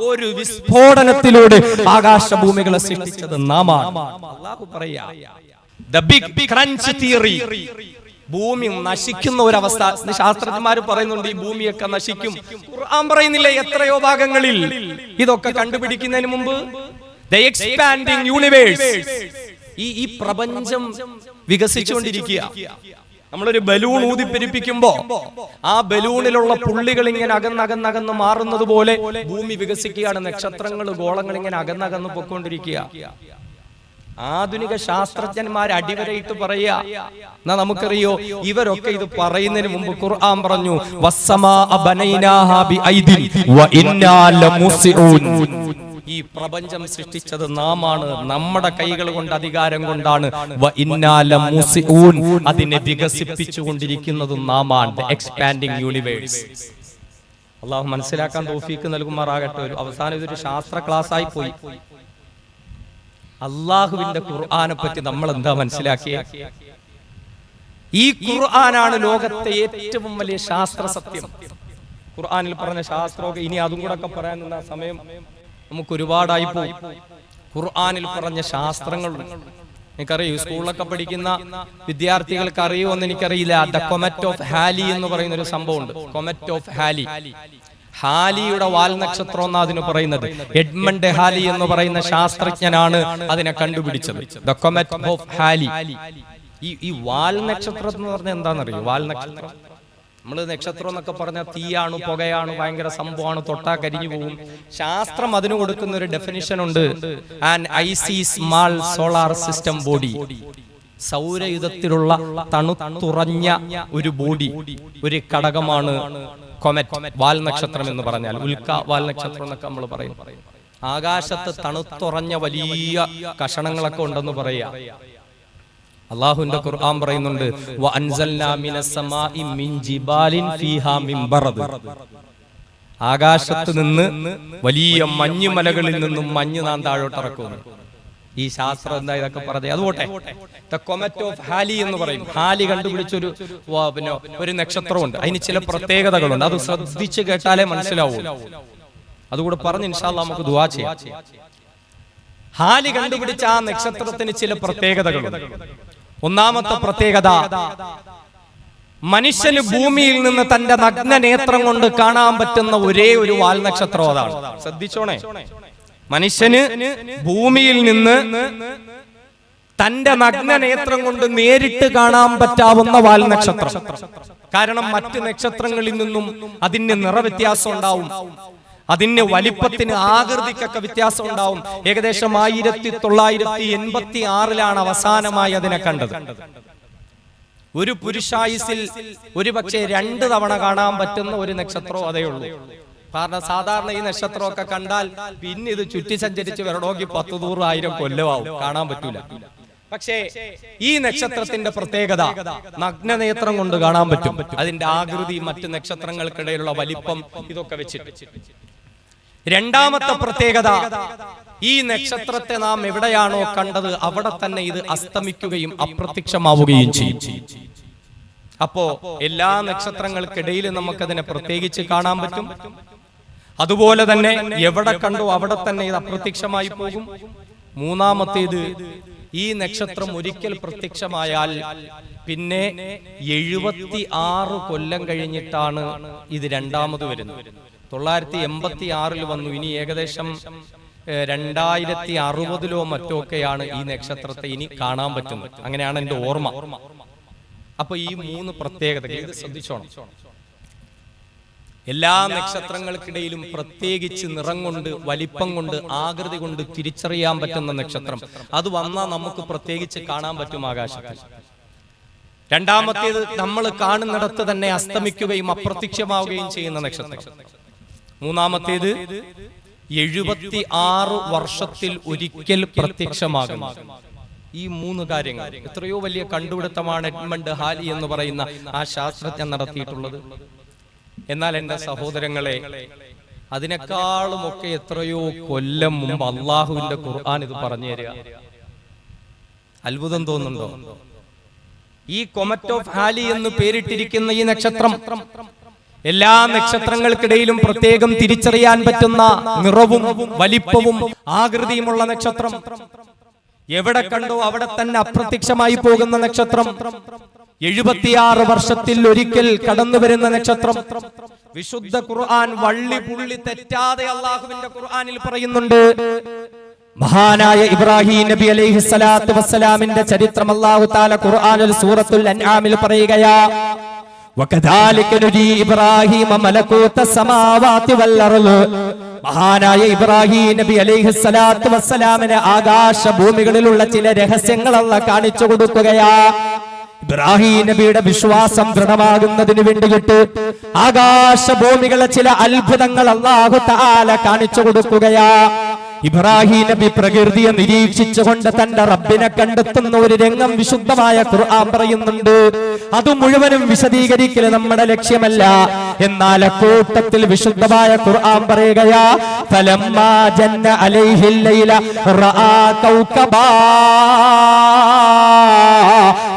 ഒരു വിസ്ഫോടനത്തിലൂടെ ആകാശഭൂമികളെ സൃഷ്ടിച്ചത് നാമാണ്. അല്ലാഹു പറയാ, ദ ബിഗ് ക്രഞ്ച് തിയറി. ഭൂമി നശിക്കുന്ന ഒരവസ്ഥ ശാസ്ത്രജ്ഞന്മാർ പറയുന്നുണ്ട്, ഈ ഭൂമിയൊക്കെ നശിക്കും. ഖുർആൻ പറയുന്നില്ല എത്രയോ ഭാഗങ്ങളിൽ. ഇതൊക്കെ കണ്ടുപിടിക്കുന്നതിന് മുമ്പ് ദ എക്സ്പാൻഡിങ് യൂണിവേഴ്സ്, ഈ പ്രപഞ്ചം വികസിച്ചുകൊണ്ടിരിക്കുക. നമ്മളൊരു ബലൂൺ ഊതിപ്പെരിപ്പിക്കുമ്പോ ആ ബലൂണിലുള്ള പുള്ളികൾ ഇങ്ങനെ അകന്നകന്നകന്ന് മാറുന്നത് പോലെ ഭൂമി വികസിക്കുകയാണ്. നക്ഷത്രങ്ങൾ, ഗോളങ്ങൾ ഇങ്ങനെ അകന്നകന്ന് പൊക്കോണ്ടിരിക്കുക. ആധുനിക ശാസ്ത്രജ്ഞന്മാർ അടിവരയിട്ട് പറയാ. എന്നാ നമുക്കറിയോ, ഇവരൊക്കെ ഇത് പറയുന്നതിന് മുമ്പ് ഖുർആൻ പറഞ്ഞു, വസ്സമാഅ ബനൈനാഹാ ബിഐദിൻ വഇന്നാ ലമുസിഊൻ. ഈ പ്രപഞ്ചം സൃഷ്ടിച്ചത് നാമാണ്, നമ്മുടെ കൈകൾ കൊണ്ട്, അധികാരം കൊണ്ടാണ്. വഇന്നാ ലമുസിഊൻ, അതിനെ വികസിപ്പിച്ചുകൊണ്ടിരിക്കുന്നത് നാമാണ്. Expanding universe. അള്ളാഹു മനസ്സിലാക്കാൻ തൗഫീക്ക് നൽകുമാറാകട്ടെ. ഒരു അവസാനം ഇതൊരു ശാസ്ത്ര ക്ലാസ് ആയി പോയി. അള്ളാഹുവിന്റെ ഖുർആനെ പറ്റി നമ്മൾ എന്താ മനസ്സിലാക്കിയ? ഈ ഖുർആനാണ് ലോകത്തെ ഏറ്റവും വലിയ ശാസ്ത്ര സത്യം. ഖുർആനിൽ പറഞ്ഞ ശാസ്ത്രമൊക്കെ ഇനി അതും കൂടെ ഒക്കെ പറയാൻ നിന്ന സമയം നമുക്ക് ഒരുപാടായി പോകും. ഖുർആനിൽ പറഞ്ഞ ശാസ്ത്രങ്ങളുണ്ട്. എനിക്കറിയൂ, സ്കൂളിലൊക്കെ പഠിക്കുന്ന വിദ്യാർത്ഥികൾക്ക് അറിയുമെന്ന് എനിക്കറിയില്ല. ദ കൊമറ്റ് ഓഫ് ഹാലി എന്ന് പറയുന്ന ഒരു സംഭവമുണ്ട്. കൊമറ്റ് ഓഫ് ഹാലി, ഹാലിയുടെ വാൽ നക്ഷത്രം എന്നാ അതിന് പറയുന്നത്. എഡ്മണ്ട് ഹാലി എന്ന് പറയുന്ന ശാസ്ത്രജ്ഞനാണ് അതിനെ കണ്ടുപിടിച്ചത്. The comet of Halley. ഈ വാൽ നക്ഷത്രം എന്ന് പറഞ്ഞാൽ എന്താണെന്നറിയോ? വാൽ നക്ഷത്രം, നമ്മള് നക്ഷത്രം എന്നൊക്കെ പറഞ്ഞാൽ തീയാണ്, പുകയാണ്, ഭയങ്കര സംഭവമാണ്, തൊട്ടാ കരിഞ്ഞു പോകും. ശാസ്ത്രം അതിന് കൊടുക്കുന്ന ഒരു ഡെഫിനിഷൻ ഉണ്ട്. An icy small solar system body, സൗരയുധത്തിലുള്ള തണുത്തുറഞ്ഞ ഒരു ബോഡി, ഒരു ഘടകമാണ് കൊമറ്റ്, വാൽ നക്ഷത്രം എന്ന് പറഞ്ഞാൽ. ഉൽക്ക വാൽ നക്ഷത്രം എന്നൊക്കെ നമ്മൾ പറയും. ആകാശത്ത് തണുത്തുറഞ്ഞ വലിയ കഷണങ്ങളൊക്കെ ഉണ്ടെന്ന് പറയാ. അല്ലാഹുവിന്റെ ഖുർആൻ പറയുന്നുണ്ട്, വഅൻസൽനാ മിനസ്സമാഇ മിൻ ജിബാലിൻ ഫീഹാ മിൻ ബറദ്. ആകാശത്ത് നിന്ന് വലിയ മഞ്ഞുമലകളിൽ നിന്നും മഞ്ഞ് നാം താഴോട്ട് ഇറക്കുന്നു. ഈ ശാസ്ത്രം എന്താ ഇതൊക്കെ പറഞ്ഞത്? അതുപോട്ടെ, ദ കൊമറ്റ് ഓഫ് ഹാലി എന്ന് പറയും. ഹാലി കണ്ടുപിടിച്ചൊരു ഒരു നക്ഷത്രമുണ്ട്. അതിന് ചില പ്രത്യേകതകളുണ്ട്. അത് ശ്രദ്ധിച്ച് കേട്ടാലേ മനസ്സിലാവൂ. അതുകൂടെ പറഞ്ഞ് ഇൻഷാ അല്ലാഹ് നമുക്ക് ദുആ ചെയ്യാം. ഹാലി കണ്ടുപിടിച്ച ആ നക്ഷത്രത്തിന് ചില പ്രത്യേകതകളുണ്ട്. ഒന്നാമത്തെ പ്രത്യേകത, മനുഷ്യന് ഭൂമിയിൽ നിന്ന് തന്റെ നഗ്ന നേത്രം കൊണ്ട് കാണാൻ പറ്റുന്ന ഒരേ ഒരു വാൽ നക്ഷത്രം അതാണ്. ശ്രദ്ധിച്ചോണേ, മനുഷ്യന് ഭൂമിയിൽ നിന്ന് തന്റെ നഗ്ന നേത്രം കൊണ്ട് നേരിട്ട് കാണാൻ പറ്റാവുന്ന വാൽ നക്ഷത്രം. കാരണം മറ്റ് നക്ഷത്രങ്ങളിൽ നിന്നും അതിന് നിറവ്യത്യാസം ഉണ്ടാവും, അതിന് വലിപ്പത്തിന്, ആകൃതിക്കൊക്കെ വ്യത്യാസം ഉണ്ടാവും. ഏകദേശം 1986 അവസാനമായി അതിനെ കണ്ടത്. ഒരു പുരുഷായുസിൽ ഒരുപക്ഷെ 2 തവണ കാണാൻ പറ്റുന്ന ഒരു നക്ഷത്രവും അതേ ഉള്ളൂ. കാരണം സാധാരണ ഈ നക്ഷത്രമൊക്കെ കണ്ടാൽ പിന്നെ ഇത് ചുറ്റി സഞ്ചരിച്ച് വരണമെങ്കിൽ 10,100,000 കൊല്ലമാവും, കാണാൻ പറ്റൂല. പക്ഷേ ഈ നക്ഷത്രത്തിന്റെ പ്രത്യേകത, നഗ്നനേത്രം കൊണ്ട് കാണാൻ പറ്റും. അതിന്റെ ആകൃതി, മറ്റ് നക്ഷത്രങ്ങൾക്കിടയിലുള്ള വലിപ്പം, ഇതൊക്കെ വെച്ചിട്ട്. രണ്ടാമത്തെ പ്രത്യേകത, ഈ നക്ഷത്രത്തെ നാം എവിടെയാണോ കണ്ടത് അവിടെ തന്നെ ഇത് അസ്തമിക്കുകയും അപ്രത്യക്ഷമാവുകയും ചെയ്യും. അപ്പോ എല്ലാ നക്ഷത്രങ്ങൾക്കിടയിൽ നമുക്കതിനെ പ്രത്യേകിച്ച് കാണാൻ പറ്റും. അതുപോലെ തന്നെ എവിടെ കണ്ടോ അവിടെ തന്നെ ഇത് അപ്രത്യക്ഷമായി പോകും. മൂന്നാമത്തേത്, ഈ നക്ഷത്രം ഒരിക്കൽ പ്രത്യക്ഷമായാൽ പിന്നെ 76 കൊല്ലം കഴിഞ്ഞിട്ടാണ് ഇത് രണ്ടാമത് വരുന്നത്. 986 വന്നു. ഇനി ഏകദേശം 2060 മറ്റോ ഒക്കെയാണ് ഈ നക്ഷത്രത്തെ ഇനി കാണാൻ പറ്റുന്നത്. അങ്ങനെയാണ് എന്റെ ഓർമ്മ. അപ്പൊ ഈ 3 പ്രത്യേകതകൾ ഇത് ശ്രദ്ധിച്ചോണം. എല്ലാ നക്ഷത്രങ്ങൾക്കിടയിലും പ്രത്യേകിച്ച് നിറം കൊണ്ട്, വലിപ്പം കൊണ്ട്, ആകൃതി കൊണ്ട് തിരിച്ചറിയാൻ പറ്റുന്ന നക്ഷത്രം, അത് വന്നാൽ നമുക്ക് പ്രത്യേകിച്ച് കാണാൻ പറ്റും ആകാശത്തിൽ. രണ്ടാമത്തേത്, നമ്മൾ കാണുന്നിടത്ത് തന്നെ അസ്തമിക്കുകയും അപ്രത്യക്ഷമാവുകയും ചെയ്യുന്ന നക്ഷത്രം. മൂന്നാമത്തേത്, 76 വർഷത്തിൽ ഒരിക്കൽ പ്രത്യക്ഷമാകുന്നു. ഈ 3 കാര്യങ്ങൾ, എത്രയോ വലിയ കണ്ടുപിടുത്തമാണ് എഡ്മണ്ട് ഹാലി എന്ന് പറയുന്ന ആ ശാസ്ത്രജ്ഞൻ നടത്തിയിട്ടുള്ളത്. എന്നാൽ എന്റെ സഹോദരങ്ങളെ, അതിനേക്കാളുമൊക്കെ എത്രയോ കൊല്ലം മുമ്പ് അള്ളാഹുവിന്റെ ഖുർആൻ ഇത് പറഞ്ഞു തരിക. അത്ഭുതം തോന്നുന്നുണ്ടോ? ഈ കൊമറ്റ് ഓഫ് ഹാലി എന്ന് പേരിട്ടിരിക്കുന്ന ഈ നക്ഷത്രം എല്ലാ നക്ഷത്രങ്ങൾക്കിടയിലും പ്രത്യേകം തിരിച്ചറിയാൻ പറ്റുന്ന നിറവും വലിപ്പവും ആകൃതിയുമുള്ള നക്ഷത്രം, എവിടെ കണ്ടോ അവിടെ തന്നെ അപ്രത്യക്ഷമായി പോകുന്ന നക്ഷത്രം, 76 വർഷത്തിൽ ഒരിക്കൽ കടന്നു വരുന്ന നക്ഷത്രം. വിശുദ്ധ ഖുർആൻ വള്ളി പുള്ളി തെറ്റാതെ അള്ളാഹുവിന്റെ ഖുർആനിൽ പറയുന്നുണ്ട്. മഹാനായ ഇബ്രാഹിം നബി അലൈഹിസ്സലാത്തു വസ്സലാമിന്റെ ചരിത്രം അല്ലാഹു തആല ഖുർആനിൽ സൂറത്തുൽ അൻആമിൽ പറയുകയാ, വകദാലിക നുരി ഇബ്രാഹിം മലകൂത സമാവാതി വൽ അർള്. മഹാനായ ഇബ്രാഹിം നബി അലൈഹിസ്സലാത്തു വസ്സലാമിനെ ആകാശ ഭൂമികളിലുള്ള ചില രഹസ്യങ്ങൾ അല്ലാഹു കാണിച്ചു കൊടുക്കുകയാ. ഇബ്രാഹിം നബിയുടെ വിശ്വാസം ദൃഢമാകുന്നതിന് വേണ്ടിയിട്ട് ആകാശ ഭൂമികളെ ചില അത്ഭുതങ്ങൾ അല്ലാഹു തആല കാണിച്ചു കൊടുക്കുകയാ. ഇബ്രാഹിം നബി പ്രകൃതിയെ നിരീക്ഷിച്ചുകൊണ്ട് തന്റെ റബ്ബിനെ കണ്ടെത്തുന്ന ഒരു രംഗം വിശുദ്ധമായ ഖുർആൻ പറയുന്നുണ്ട്. അത് മുഴുവനും വിശദീകരിക്കൽ നമ്മുടെ ലക്ഷ്യമല്ല. എന്നാൽ കൂട്ടത്തിൽ വിശുദ്ധമായ ഖുർആൻ പറയുകയാ, ഫലമ്മാ ജന്ന അലൈഹിൽ ലൈല റആ കൗകബാ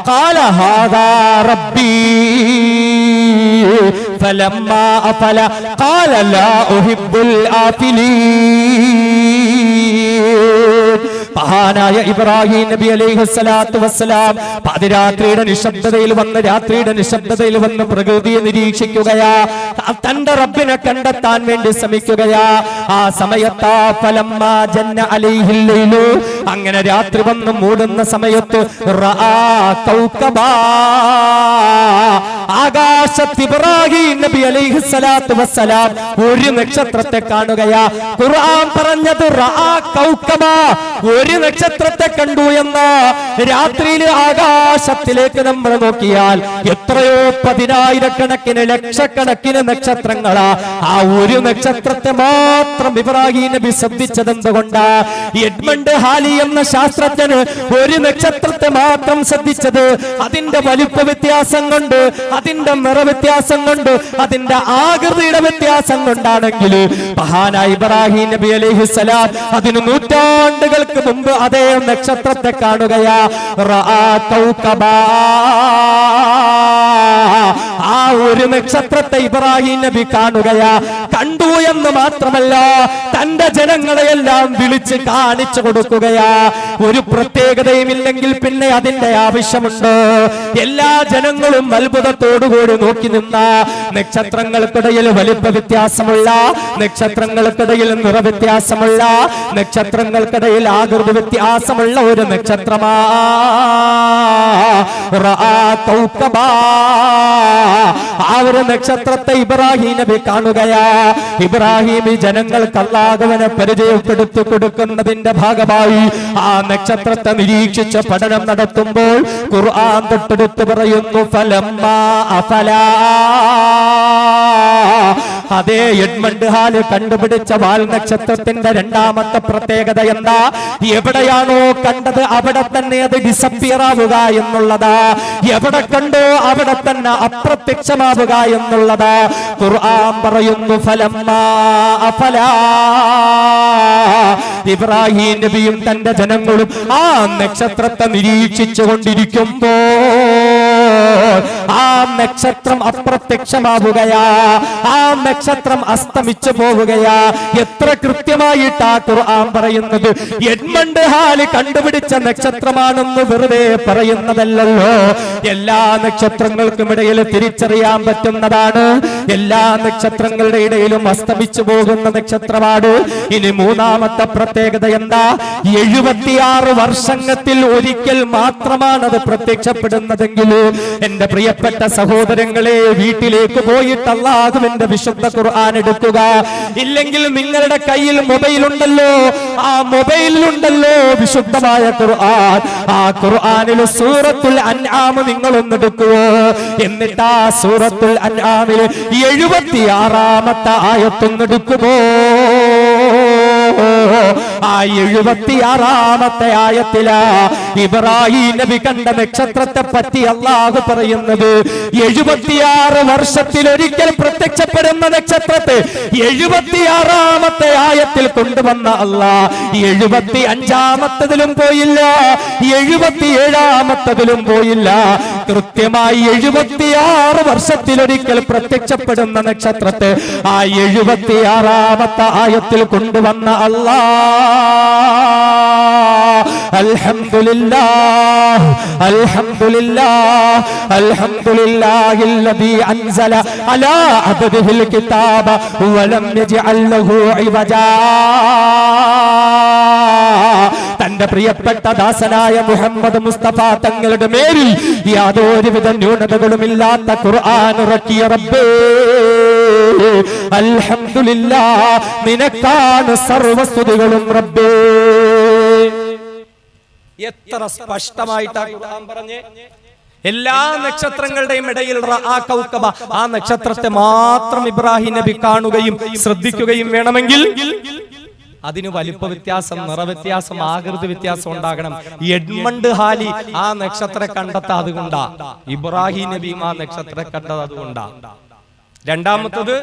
ഖാല ഹാദാ റബ്ബി ഫലമ്മാ അഫല ഖാല ലാ ഉഹിബ്ബുൽ ആഫിലീൻ. മഹാനായ ഇബ്രാഹിം നബി അലൈഹിസ്സലാത്തു വസ്സലാം പാതിരാത്രിയുടെ നിശബ്ദതയിൽ വന്ന് രാത്രിയുടെ നിശബ്ദതയിൽ വന്ന് പ്രകൃതിയെ നിരീക്ഷിക്കുകയാ, തന്റെ റബ്ബിനെ കണ്ടെത്താൻ വേണ്ടി ശ്രമിക്കുകയാ. ആ സമയത്താ ഫലമ്മാ ജന്ന അലൈഹിൽ ലൈലു, അങ്ങനെ രാത്രി വന്ന് മൂടുന്ന സമയത്ത് റആ കൗകബാ, ആകാശത്ത് ഇബ്രാഹിം നബി അലൈഹിസ്സലാത്തു വസ്സലാം ഒരു നക്ഷത്രത്തെ കാണുകയാ. ഖുർആൻ പറഞ്ഞത് റആ കൗകബാ, ഒരു നക്ഷത്രത്തെ കണ്ടു എന്ന. രാത്രിയിൽ ആകാശത്തിലേക്ക് നമ്മൾ നോക്കിയാൽ എത്രയോ പതിനായിരക്കണക്കിന് ലക്ഷക്കണക്കിന് നക്ഷത്രങ്ങളാ. ആ ഒരു നക്ഷത്രത്തെ മാത്രം ഇബ്രാഹിം നബി ശ്രദ്ധിച്ചത് എന്തുകൊണ്ടാ? എഡ്മണ്ട് ഹാലി എന്ന ശാസ്ത്രജ്ഞന് ഒരു നക്ഷത്രത്തെ മാത്രം ശ്രദ്ധിച്ചത് അതിന്റെ വലിപ്പ വ്യത്യാസം കൊണ്ട്, അതിന്റെ നിറവ്യത്യാസം കൊണ്ട്, അതിന്റെ ആകൃതിയുടെ വ്യത്യാസം കൊണ്ടാണെങ്കിൽ മഹാനായ ഇബ്രാഹിം നബി അലൈഹിസ്സലാം അതിന് നൂറ്റാണ്ടുകൾക്ക് മുമ്പ് അതേ നക്ഷത്രത്തെ കാണുകയാ. റആ കൗകബാ, ആ ഒരു നക്ഷത്രത്തെ ഇബ്രാഹിം നബി കാണുകയാ. കണ്ടു എന്ന് മാത്രമല്ല, തന്റെ ജനങ്ങളെയെല്ലാം വിളിച്ച് കാണിച്ചു കൊടുക്കുകയാ. ഒരു പ്രത്യേകതയും ഇല്ലെങ്കിൽ പിന്നെ അതിന്റെ ആവശ്യമുണ്ട്. എല്ലാ ജനങ്ങളും അത്ഭുതത്തോടുകൂടി നോക്കി നിന്ന നക്ഷത്രങ്ങൾക്കിടയിൽ വലിപ്പ വ്യത്യാസമുള്ള, നക്ഷത്രങ്ങൾക്കിടയിൽ നിറവ്യത്യാസമുള്ള, നക്ഷത്രങ്ങൾക്കിടയിൽ ആകൃതി വ്യത്യാസമുള്ള ഒരു നക്ഷത്രമാ റആ കൗകബാ. ആ ഒരു നക്ഷത്രത്തെ ഇബ്രാഹിം നബി കാണുകയാ. ഇബ്രാഹിം ജനങ്ങൾക്ക് അല്ലാഹുവിനെ പരിചയപ്പെടുത്തി കൊടുക്കുന്നതിന്റെ ഭാഗമായി ആ നക്ഷത്രത്തെ നിരീക്ഷിച്ച് പഠനം നടത്തുമ്പോൾ ഖുർആൻ തൊട്ടെടുത്ത് പറയുന്നു ഫലമ്മാ അഫലാ. അതേ എഡ്മണ്ട് ഹാല് കണ്ടുപിടിച്ച വാൽ നക്ഷത്രത്തിന്റെ രണ്ടാമത്തെ പ്രത്യേകത എന്താ? എവിടെയാണോ കണ്ടത് അവിടെ തന്നെ അത് ഡിസപ്പിയർ ആവുക എന്നുള്ളതാ. എവിടെ കണ്ടോ അവിടെ തന്നെ അപ്രത്യക്ഷമാവുക എന്നുള്ളതാ. ഖുർആൻ പറയുന്നു ഫലമ്മാ അഫലാ. ഇബ്രാഹിം നബിയും തന്റെ ജനങ്ങളും ആ നക്ഷത്രത്തെ നിരീക്ഷിച്ചു കൊണ്ടിരിക്കുമ്പോ ആ നക്ഷത്രം അപ്രത്യക്ഷമാവുകയാ, ആ നക്ഷത്രം അസ്തമിച്ചു പോവുകയാ. എത്ര കൃത്യമായിട്ടാ ഖുർആൻ പറയുന്നത്. എഡ്മണ്ട് ഹാല് കണ്ടുപിടിച്ച നക്ഷത്രമാണെന്ന് വെറുതെ പറയുന്നതല്ലല്ലോ. എല്ലാ നക്ഷത്രങ്ങൾക്കും ഇടയിൽ തിരിച്ചറിയാൻ പറ്റുന്നതാണ്. എല്ലാ നക്ഷത്രങ്ങളുടെ ഇടയിലും അസ്തമിച്ചു പോകുന്ന നക്ഷത്രമാണ്. ഇനി മൂന്നാമത്തെ പ്രത്യേകത എന്താ? 76 വർഷത്തിൽ ഒരിക്കൽ മാത്രമാണത് പ്രത്യക്ഷപ്പെടുന്നതെങ്കിൽ എന്റെ പ്രിയപ്പെട്ട സഹോദരങ്ങളെ, വീട്ടിലേക്ക് പോയിട്ട് അല്ലാഹുവിന്റെ വിശുദ്ധ ഖുർആൻ എടുക്കുക. ഇല്ലെങ്കിൽ നിങ്ങളുടെ കയ്യിൽ മൊബൈൽ ഉണ്ടല്ലോ, ആ മൊബൈലിലുണ്ടല്ലോ വിശുദ്ധമായ ഖുർആൻ. ആ ഖുർആനിൽ സൂറത്തുൽ അൻആം നിങ്ങളൊന്ന് എടുക്കുവോ? എന്നിട്ട് ആ സൂറത്തുൽ അൻആമിൽ 76ാമത്തെ ആയത്തൊന്ന് എടുക്കുമോ? ആ 76ാമത്തെ ആയത്തിലാ ഇബ്രാഹിം നബി കണ്ട നക്ഷത്രത്തെ പറ്റി അല്ലാഹു പറയുന്നത്. 76 വർഷത്തിലൊരിക്കൽ പ്രത്യക്ഷപ്പെടുന്ന നക്ഷത്രത്തെ 76ാമത്തെ ആയത്തിൽ കൊണ്ടുവന്ന അല്ലാഹ് 75ാമത്തതിലും പോയില്ല, 77ാമത്തതിലും പോയില്ല. കൃത്യമായി 76 വർഷത്തിലൊരിക്കൽ പ്രത്യക്ഷപ്പെടുന്ന നക്ഷത്രത്തെ ആ 76ാമത്തെ ആയത്തിൽ കൊണ്ടുവന്ന അല്ലാഹ്. അൽഹംദുലില്ലാഹ് അൽഹംദുലില്ലാഹ് അൽഹംദുലില്ലാഹില്ലദീ അൻസല അലാ അബ്ദിഹിൽ കിതാബ വലം യജ്അൽ ലഹു ഇവജാ. തന്റെ പ്രിയപ്പെട്ട ദാസനായ മുഹമ്മദ് മുസ്തഫ തങ്ങളുടെ മേലിൽ യാതൊരുവിധ ന്യൂനതകളുമില്ലാത്ത ഖുർആൻ ഇറക്കിയ റബ്ബേ, അൽഹംദുലില്ലാഹ്, നിനക്കാണ് സർവസ്തുതികളും റബ്ബേ. എത്ര സ്പഷ്ടമായിട്ടാണ് ഖുർആൻ പറഞ്ഞേ. എല്ലാ നക്ഷത്രങ്ങളുടെയും ഇടയിൽ റആ കൗകബ, ആ നക്ഷത്രത്തെ മാത്രം ഇബ്രാഹിം നബി കാണുകയും ശ്രദ്ധിക്കുകയും വേണമെങ്കിൽ അതിന് വലിപ്പ വ്യത്യാസം, നിറവ്യത്യാസം, ആകൃതി വ്യത്യാസം ഉണ്ടാകണം. എഡ്മണ്ട് ഹാലി ആ നക്ഷത്രം കണ്ടെത്താ അതുകൊണ്ടാ. ഇബ്രാഹിം നബിയും ആ നക്ഷത്രം കണ്ടത് അതുകൊണ്ടാ. രണ്ടാമത്തത്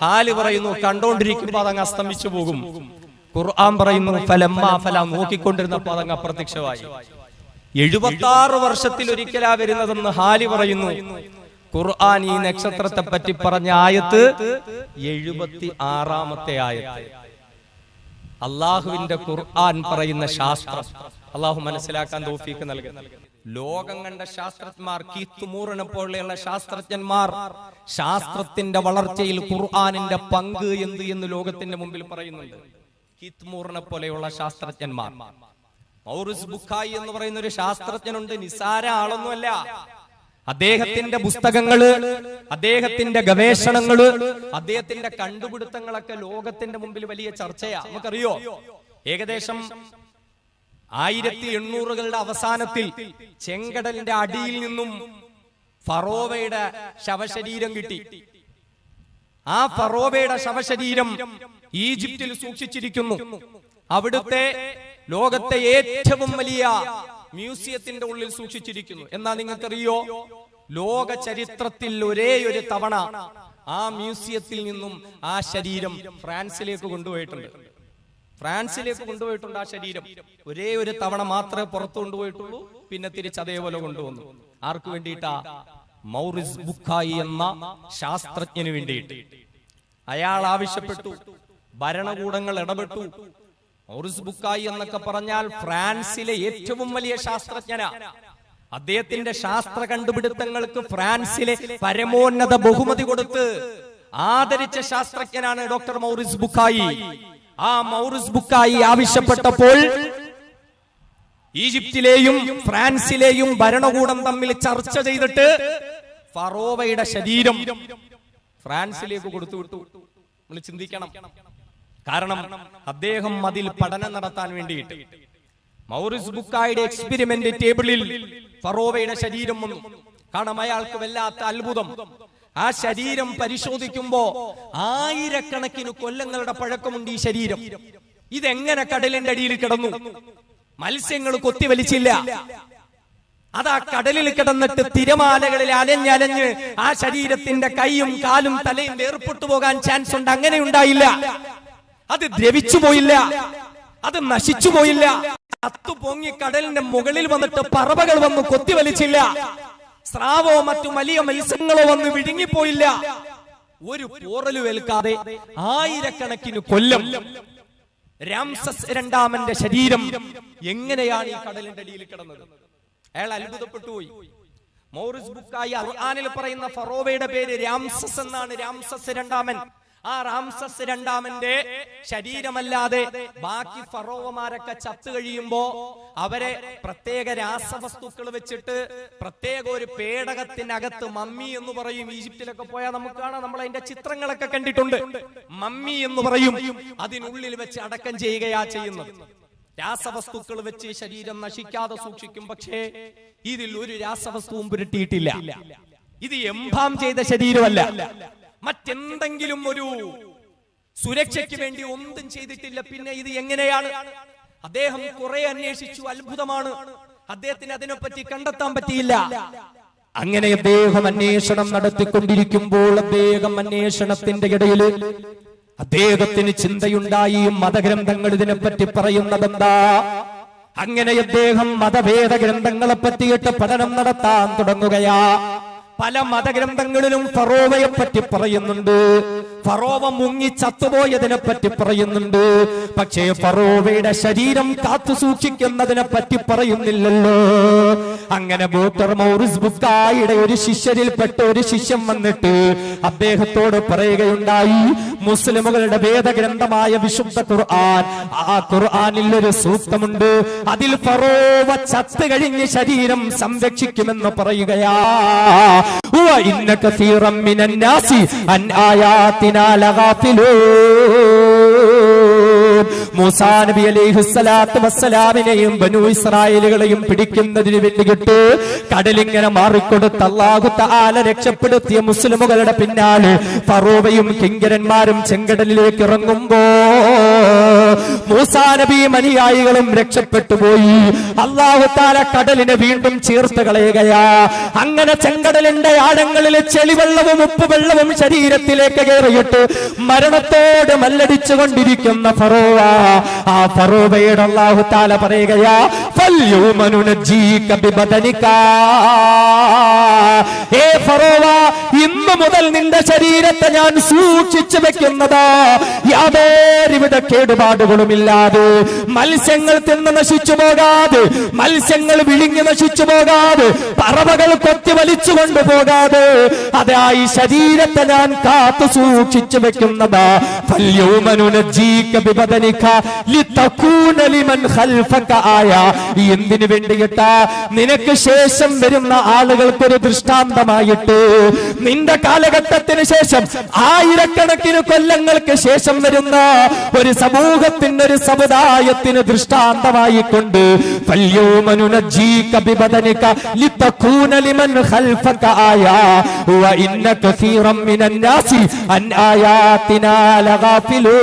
ഹാല് പറയുന്നു കണ്ടോണ്ടിരിക്കുമ്പോ അതങ്ങ് അസ്തമിച്ചു പോകും. ഖുർആൻ പറയുന്നു ഫലമ്മാ ഫല, നോക്കിക്കൊണ്ടിരുന്നപ്പോ അതങ്ങ് അപ്രത്യക്ഷമായി. 76 വർഷത്തിൽ ഒരിക്കലാ വരുന്നതെന്ന് ഹാലി പറയുന്നു. ഖുർആൻ ഈ നക്ഷത്രത്തെ പറ്റി പറഞ്ഞ ആയത്ത് 76-ാമത്തെ ആയത്ത്. അള്ളാഹുവിന്റെ ഖുർആൻ പറയുന്ന ശാസ്ത്രം അള്ളാഹു മനസ്സിലാക്കാൻ തൗഫീഖ് നൽകട്ടെ. ലോകം കണ്ട ശാസ്ത്രജ്ഞന്മാർ, കീത്ത് മൂറിനെ പോലെയുള്ള ശാസ്ത്രജ്ഞന്മാർ ശാസ്ത്രത്തിന്റെ വളർച്ചയിൽ ഖുർആനിന്റെ പങ്ക് എന്ത് എന്ന് ലോകത്തിന്റെ മുമ്പിൽ പറയുന്നുണ്ട്. കീത്ത് മൂറിനെ പോലെയുള്ള ശാസ്ത്രജ്ഞന്മാർ. മൗറിസ് ബുഖായി എന്ന് പറയുന്ന ഒരു ശാസ്ത്രജ്ഞനുണ്ട്, നിസാര ആളൊന്നുമല്ല. അദ്ദേഹത്തിന്റെ പുസ്തകങ്ങള്, അദ്ദേഹത്തിന്റെ ഗവേഷണങ്ങള്, അദ്ദേഹത്തിന്റെ കണ്ടുപിടുത്തങ്ങളൊക്കെ ലോകത്തിന്റെ മുമ്പിൽ വലിയ ചർച്ചയാ. നമുക്കറിയോ, ഏകദേശം 1800-കളുടെ അവസാനത്തിൽ ചെങ്കടലിന്റെ അടിയിൽ നിന്നും ഫറോവയുടെ ശവശരീരം കിട്ടി. ആ ഫറോവയുടെ ശവശരീരം ഈജിപ്തിൽ സൂക്ഷിച്ചിരിക്കുന്നു. അവിടുത്തെ ലോകത്തെ ഏറ്റവും വലിയ മ്യൂസിയത്തിന്റെ ഉള്ളിൽ സൂക്ഷിച്ചിരിക്കുന്നു. എന്നാ നിങ്ങൾക്കറിയോ, ലോക ചരിത്രത്തിൽ ഒരേ ഒരു തവണ ആ മ്യൂസിയത്തിൽ നിന്നും ആ ശരീരം ഫ്രാൻസിലേക്ക് കൊണ്ടുപോയിട്ടുണ്ട്. ആ ശരീരം ഒരേ ഒരു തവണ മാത്രമേ പുറത്തു കൊണ്ടുപോയിട്ടുള്ളൂ. പിന്നെ തിരിച്ച് അതേപോലെ കൊണ്ടുവന്നു. ആർക്കു വേണ്ടിയിട്ടാ? മൗറിസ് ബുഖായി എന്ന ശാസ്ത്രജ്ഞന് വേണ്ടിയിട്ട്. അയാൾ ആവശ്യപ്പെട്ടു, ഭരണകൂടങ്ങൾ ഇടപെട്ടു. മൗറിസ് ബുഖായി എന്നൊക്കെ പറഞ്ഞാൽ ഫ്രാൻസിലെ ഏറ്റവും വലിയ ശാസ്ത്രജ്ഞനാ. അദ്ദേഹത്തിന്റെ ശാസ്ത്ര കണ്ടുപിടുത്തങ്ങൾക്ക് ഫ്രാൻസിലെ പരമോന്നത ബഹുമതി കൊടുത്ത് ആദരിച്ച ശാസ്ത്രജ്ഞനാണ് ഡോക്ടർ മൗറിസ് ബുഖായി. ആ മൗറിസ് ബുഖായി ആവശ്യപ്പെട്ടപ്പോൾ ഈജിപ്തിലെയും ഫ്രാൻസിലെയും ഭരണകൂടം തമ്മിൽ ചർച്ച ചെയ്തിട്ട് ഫറോവയുടെ ശരീരം ഫ്രാൻസിലേക്ക് കൊടുത്തുവിട്ടു. നമ്മൾ ചിന്തിക്കണം. കാരണം അദ്ദേഹം അതിൽ പഠനം നടത്താൻ വേണ്ടിയിട്ട് മൗറിസ് ബുഖായിയുടെ എക്സ്പെരിമെന്റ് ടേബിളിൽ ഫറോവയുടെ ശരീരം വന്നു. കാരണം അയാൾക്ക് വല്ലാത്ത അത്ഭുതം. ആ ശരീരം പരിശോധിക്കുമ്പോ 1000-കണക്കിന് കൊല്ലങ്ങളുടെ പഴക്കമുണ്ട് ഈ ശരീരം. ഇതെങ്ങനെ കടലിന്റെ അടിയിൽ കിടന്നു? മത്സ്യങ്ങൾ കൊത്തിവലിച്ചില്ല. അതാ കടലിൽ കിടന്നിട്ട് തിരമാലകളിൽ അലഞ്ഞലഞ്ഞ് ആ ശരീരത്തിന്റെ കൈയും കാലും തലയും വേർപെട്ടു പോകാൻ ചാൻസ് ഉണ്ട്. അങ്ങനെ ഉണ്ടായില്ല. അത് ദ്രവിച്ചു പോയില്ല, അത് നശിച്ചു പോയില്ല. അത്തു പൊങ്ങി കടലിന്റെ മുകളിൽ വന്നിട്ട് പറവകൾ വന്ന് കൊത്തിവലിച്ചില്ല. സ്രാവോ മറ്റു വലിയ മത്സ്യങ്ങളോ വന്ന് വിഴുങ്ങിപ്പോയില്ല. ഒരു പോറലു ഏൽക്കാതെ 1000-കണക്കിന് കൊല്ലം രാംസസ് രണ്ടാമന്റെ ശരീരം എങ്ങനെയാണ് ഈ കടലിന്റെ അടിയിൽ കിടന്നത്? അയാൾ അത്ഭുതപ്പെട്ടു പോയി. മൗറിസ് ബുഖായി ഖുർആനിൽ പറയുന്ന ഫറോവയുടെ പേര് രാംസസ് എന്നാണ്. രാംസസ് രണ്ടാമൻ. ആ റാംസസ് രണ്ടാമന്റെ ശരീരമല്ലാതെ ബാക്കി ഫറോവമാരൊക്കെ ചത്തു കഴിയുമ്പോ അവരെ പ്രത്യേക രാസവസ്തുക്കൾ വെച്ചിട്ട് പ്രത്യേക ഒരു പേടകത്തിനകത്ത് മമ്മി എന്ന് പറയും. ഈജിപ്തിലൊക്കെ പോയാൽ നമുക്ക് കാണാം, നമ്മൾ അതിന്റെ ചിത്രങ്ങളൊക്കെ കണ്ടിട്ടുണ്ട്. മമ്മി എന്ന് പറയും. അതിനുള്ളിൽ വെച്ച് അടക്കം ചെയ്യുകയാ ചെയ്യുന്നത്. രാസവസ്തുക്കൾ വെച്ച് ശരീരം നശിക്കാതെ സൂക്ഷിക്കും. പക്ഷേ ഇതിൽ ഒരു രാസവസ്തുവും പുരട്ടിയിട്ടില്ല. ഇത് എംബാം ചെയ്ത ശരീരമല്ല. മറ്റെന്തെങ്കിലും ഒരു സുരക്ഷയ്ക്ക് വേണ്ടി ഒന്നും ചെയ്തിട്ടില്ല. പിന്നെ ഇത് എങ്ങനെയാണ്? അദ്ദേഹം കുറെ അന്വേഷിച്ചു. അത്ഭുതമാണ്. അദ്ദേഹത്തിന് അതിനെപ്പറ്റി കണ്ടെത്താൻ പറ്റിയില്ല. അങ്ങനെ അദ്ദേഹം അന്വേഷണം നടത്തിക്കൊണ്ടിരിക്കുമ്പോൾ അദ്ദേഹം അന്വേഷണത്തിന്റെ ഇടയിൽ അദ്ദേഹത്തിന് ചിന്തയുണ്ടായി. മതഗ്രന്ഥങ്ങൾ ഇതിനെപ്പറ്റി പറയുന്നതെന്താ? അങ്ങനെ അദ്ദേഹം മതഭേദ ഗ്രന്ഥങ്ങളെ പറ്റിയിട്ട് പഠനം നടത്താൻ തുടങ്ങുകയാ. പല മതഗ്രന്ഥങ്ങളിലും ഫറോവയെ പറ്റി പറയുന്നുണ്ട്. ഫറോവ മുങ്ങി ചത്തുപോയതിനെ പറ്റി പറയുന്നുണ്ട്. പക്ഷേ ഫറോവയുടെ ശരീരം കാത്തു സൂക്ഷിക്കുന്നതിനെ പറ്റി പറയുന്നില്ലല്ലോ. അങ്ങനെ ഡോക്ടർ മൗറിസ് ബുഖായിയുടെ ഒരു ശിഷ്യരിൽപ്പെട്ട ഒരു ശിഷ്യൻ വന്നിട്ട് അദ്ദേഹത്തോട് പറയുകയുണ്ടായി, മുസ്ലിമുകളുടെ വേദഗ്രന്ഥമായ വിശുദ്ധ ഖുർആൻ, ആ ഖുർആനിൽ ഒരു സൂക്തമുണ്ട്. അതിൽ ഫറോവ ചത്തു കഴിഞ്ഞ് ശരീരം സംരക്ഷിക്കുമെന്ന് പറയുകയാ. وَإِنَّ كَثِيرًا مِنَ النَّاسِ عَنْ آيَاتِنَا لَغَافِلُونَ. മൂസാ നബി അലൈഹിസ്സലാത്തു വസ്സലാമിനെയും ബനൂ ഇസ്രായേലുകളെയും പിടിക്കുന്നതിന് വേണ്ടിയിട്ട് കടലിങ്ങനെ മാറിക്കൊടുത്ത് അല്ലാഹു തആല രക്ഷപ്പെടുത്തിയ മുസ്ലിമുകളുടെ പിന്നാലെ ഫറോവയും കിങ്കരന്മാരും ചെങ്കടലിലേക്ക് ഇറങ്ങുമ്പോ മൂസാ നബിയും അനുയായികളും രക്ഷപ്പെട്ടു പോയി. അല്ലാഹു തആല കടലിനെ വീണ്ടും ചേർത്ത് കളയുകയാ. അങ്ങനെ ചെങ്കടലിന്റെ ആഴങ്ങളിൽ ചെളിവെള്ളവും ഉപ്പുവെള്ളവും ശരീരത്തിലേക്ക് കയറിയിട്ട് മരണത്തോട് മല്ലടിച്ചു കൊണ്ടിരിക്കുന്ന ഫറോവ, ആ ഫറോവയുടെ അല്ലാഹു തആല പറയുകയാ, ഫൽയൗമ നുനജ്ജീക ബിബദനിക. ഏ ഫറോവ, ഇന്നു മുതൽ നിന്റെ ശരീരത്തെ ഞാൻ സൂക്ഷിച്ചു വെക്കുന്നതാ, യാതൊരുവിധ കേടുപാടുകളുമില്ലാതെ, മത്സ്യങ്ങൾ തിന്ന് നശിച്ചു പോകാതെ, മത്സ്യങ്ങൾ വിഴുങ്ങി നശിച്ചു പോകാതെ, പറവകൾ കൊത്തി വലിച്ചു കൊണ്ടുപോകാതെ, അതാ ഈ ശരീരത്തെ ഞാൻ കാത്തു സൂക്ഷിച്ചു വെക്കുന്നതാ. ഫൽയൗമ നുനജ്ജീക ബിബദനിക ലിതകൂന ലിമൻ ഖൽഫക ആയ. എന്തിനു വേണ്ടിയിട്ടാ? നിനക്ക് ശേഷം വരുന്ന ആളുകൾക്കൊരു ദൃഷ്ടാന്തമായിട്ട്, നിന്റെ കാലഘട്ടത്തിന് ശേഷം ആയിരക്കണക്കിന് കൊല്ലങ്ങൾക്ക് ശേഷം വരുന്ന ഒരു സമൂഹത്തിന്, ഒരു സമുദായത്തിന് ദൃഷ്ടാന്തമായിക്കൊണ്ട് ഫൽയൗമ നുനജ്ജീക ബിബദനിക ലിതകൂന ലിമൻ ഖൽഫക ആയ വ ഇന്ന കസീറൻ മിനൻ നാസി അൻ ആയാതിനാ ലഗാഫിലൂൻ.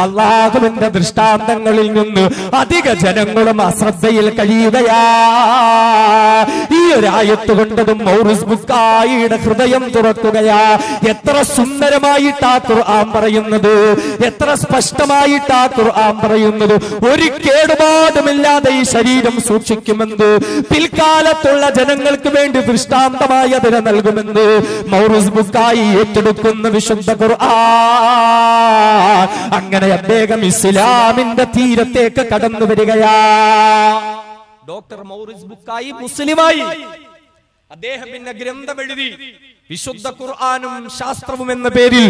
അല്ലാഹുവിന്റെ ദൃഷ്ടാന്തങ്ങളിൽ നിന്ന് അധിക ജനങ്ങളും അശ്രദ്ധയിൽ കഴിയുകയാ. ഈ ഒരു ആയത്ത് കൊണ്ടതും മൗറൂസ് ബുക്കായിയുടെ ഹൃദയം തുറക്കുകയാ. എത്ര സുന്ദരമായിട്ടാ ഖുർആൻ പറയുന്നത്, എത്ര സ്പഷ്ടമായിട്ടാ ഖുർആൻ പറയുന്നത്. ഒരു കേടുപാടുമില്ലാതെ ഈ ശരീരം സൂക്ഷിക്കുമെന്ന്, പിൽക്കാലത്തുള്ള ജനങ്ങൾക്ക് വേണ്ടി ദൃഷ്ടാന്തമായി അതിനെ നൽകുമെന്ന് മൗറൂസ് ബുക്കായി ഏറ്റെടുക്കുന്ന വിശുദ്ധ ഖുർആൻ. അങ്ങനെ അദ്ദേഹം ഇസ്ലാമിന്റെ തീരത്തേക്ക് കടന്നു വരികയാ. ഡോക്ടർ മൗറൂസ് ബുക്കായി മുസ്ലിമായി. അദ്ദേഹം പിന്നെ ഗ്രന്ഥം എഴുതി. വിശുദ്ധ ഖുർആനും ശാസ്ത്രവും എന്ന പേരിൽ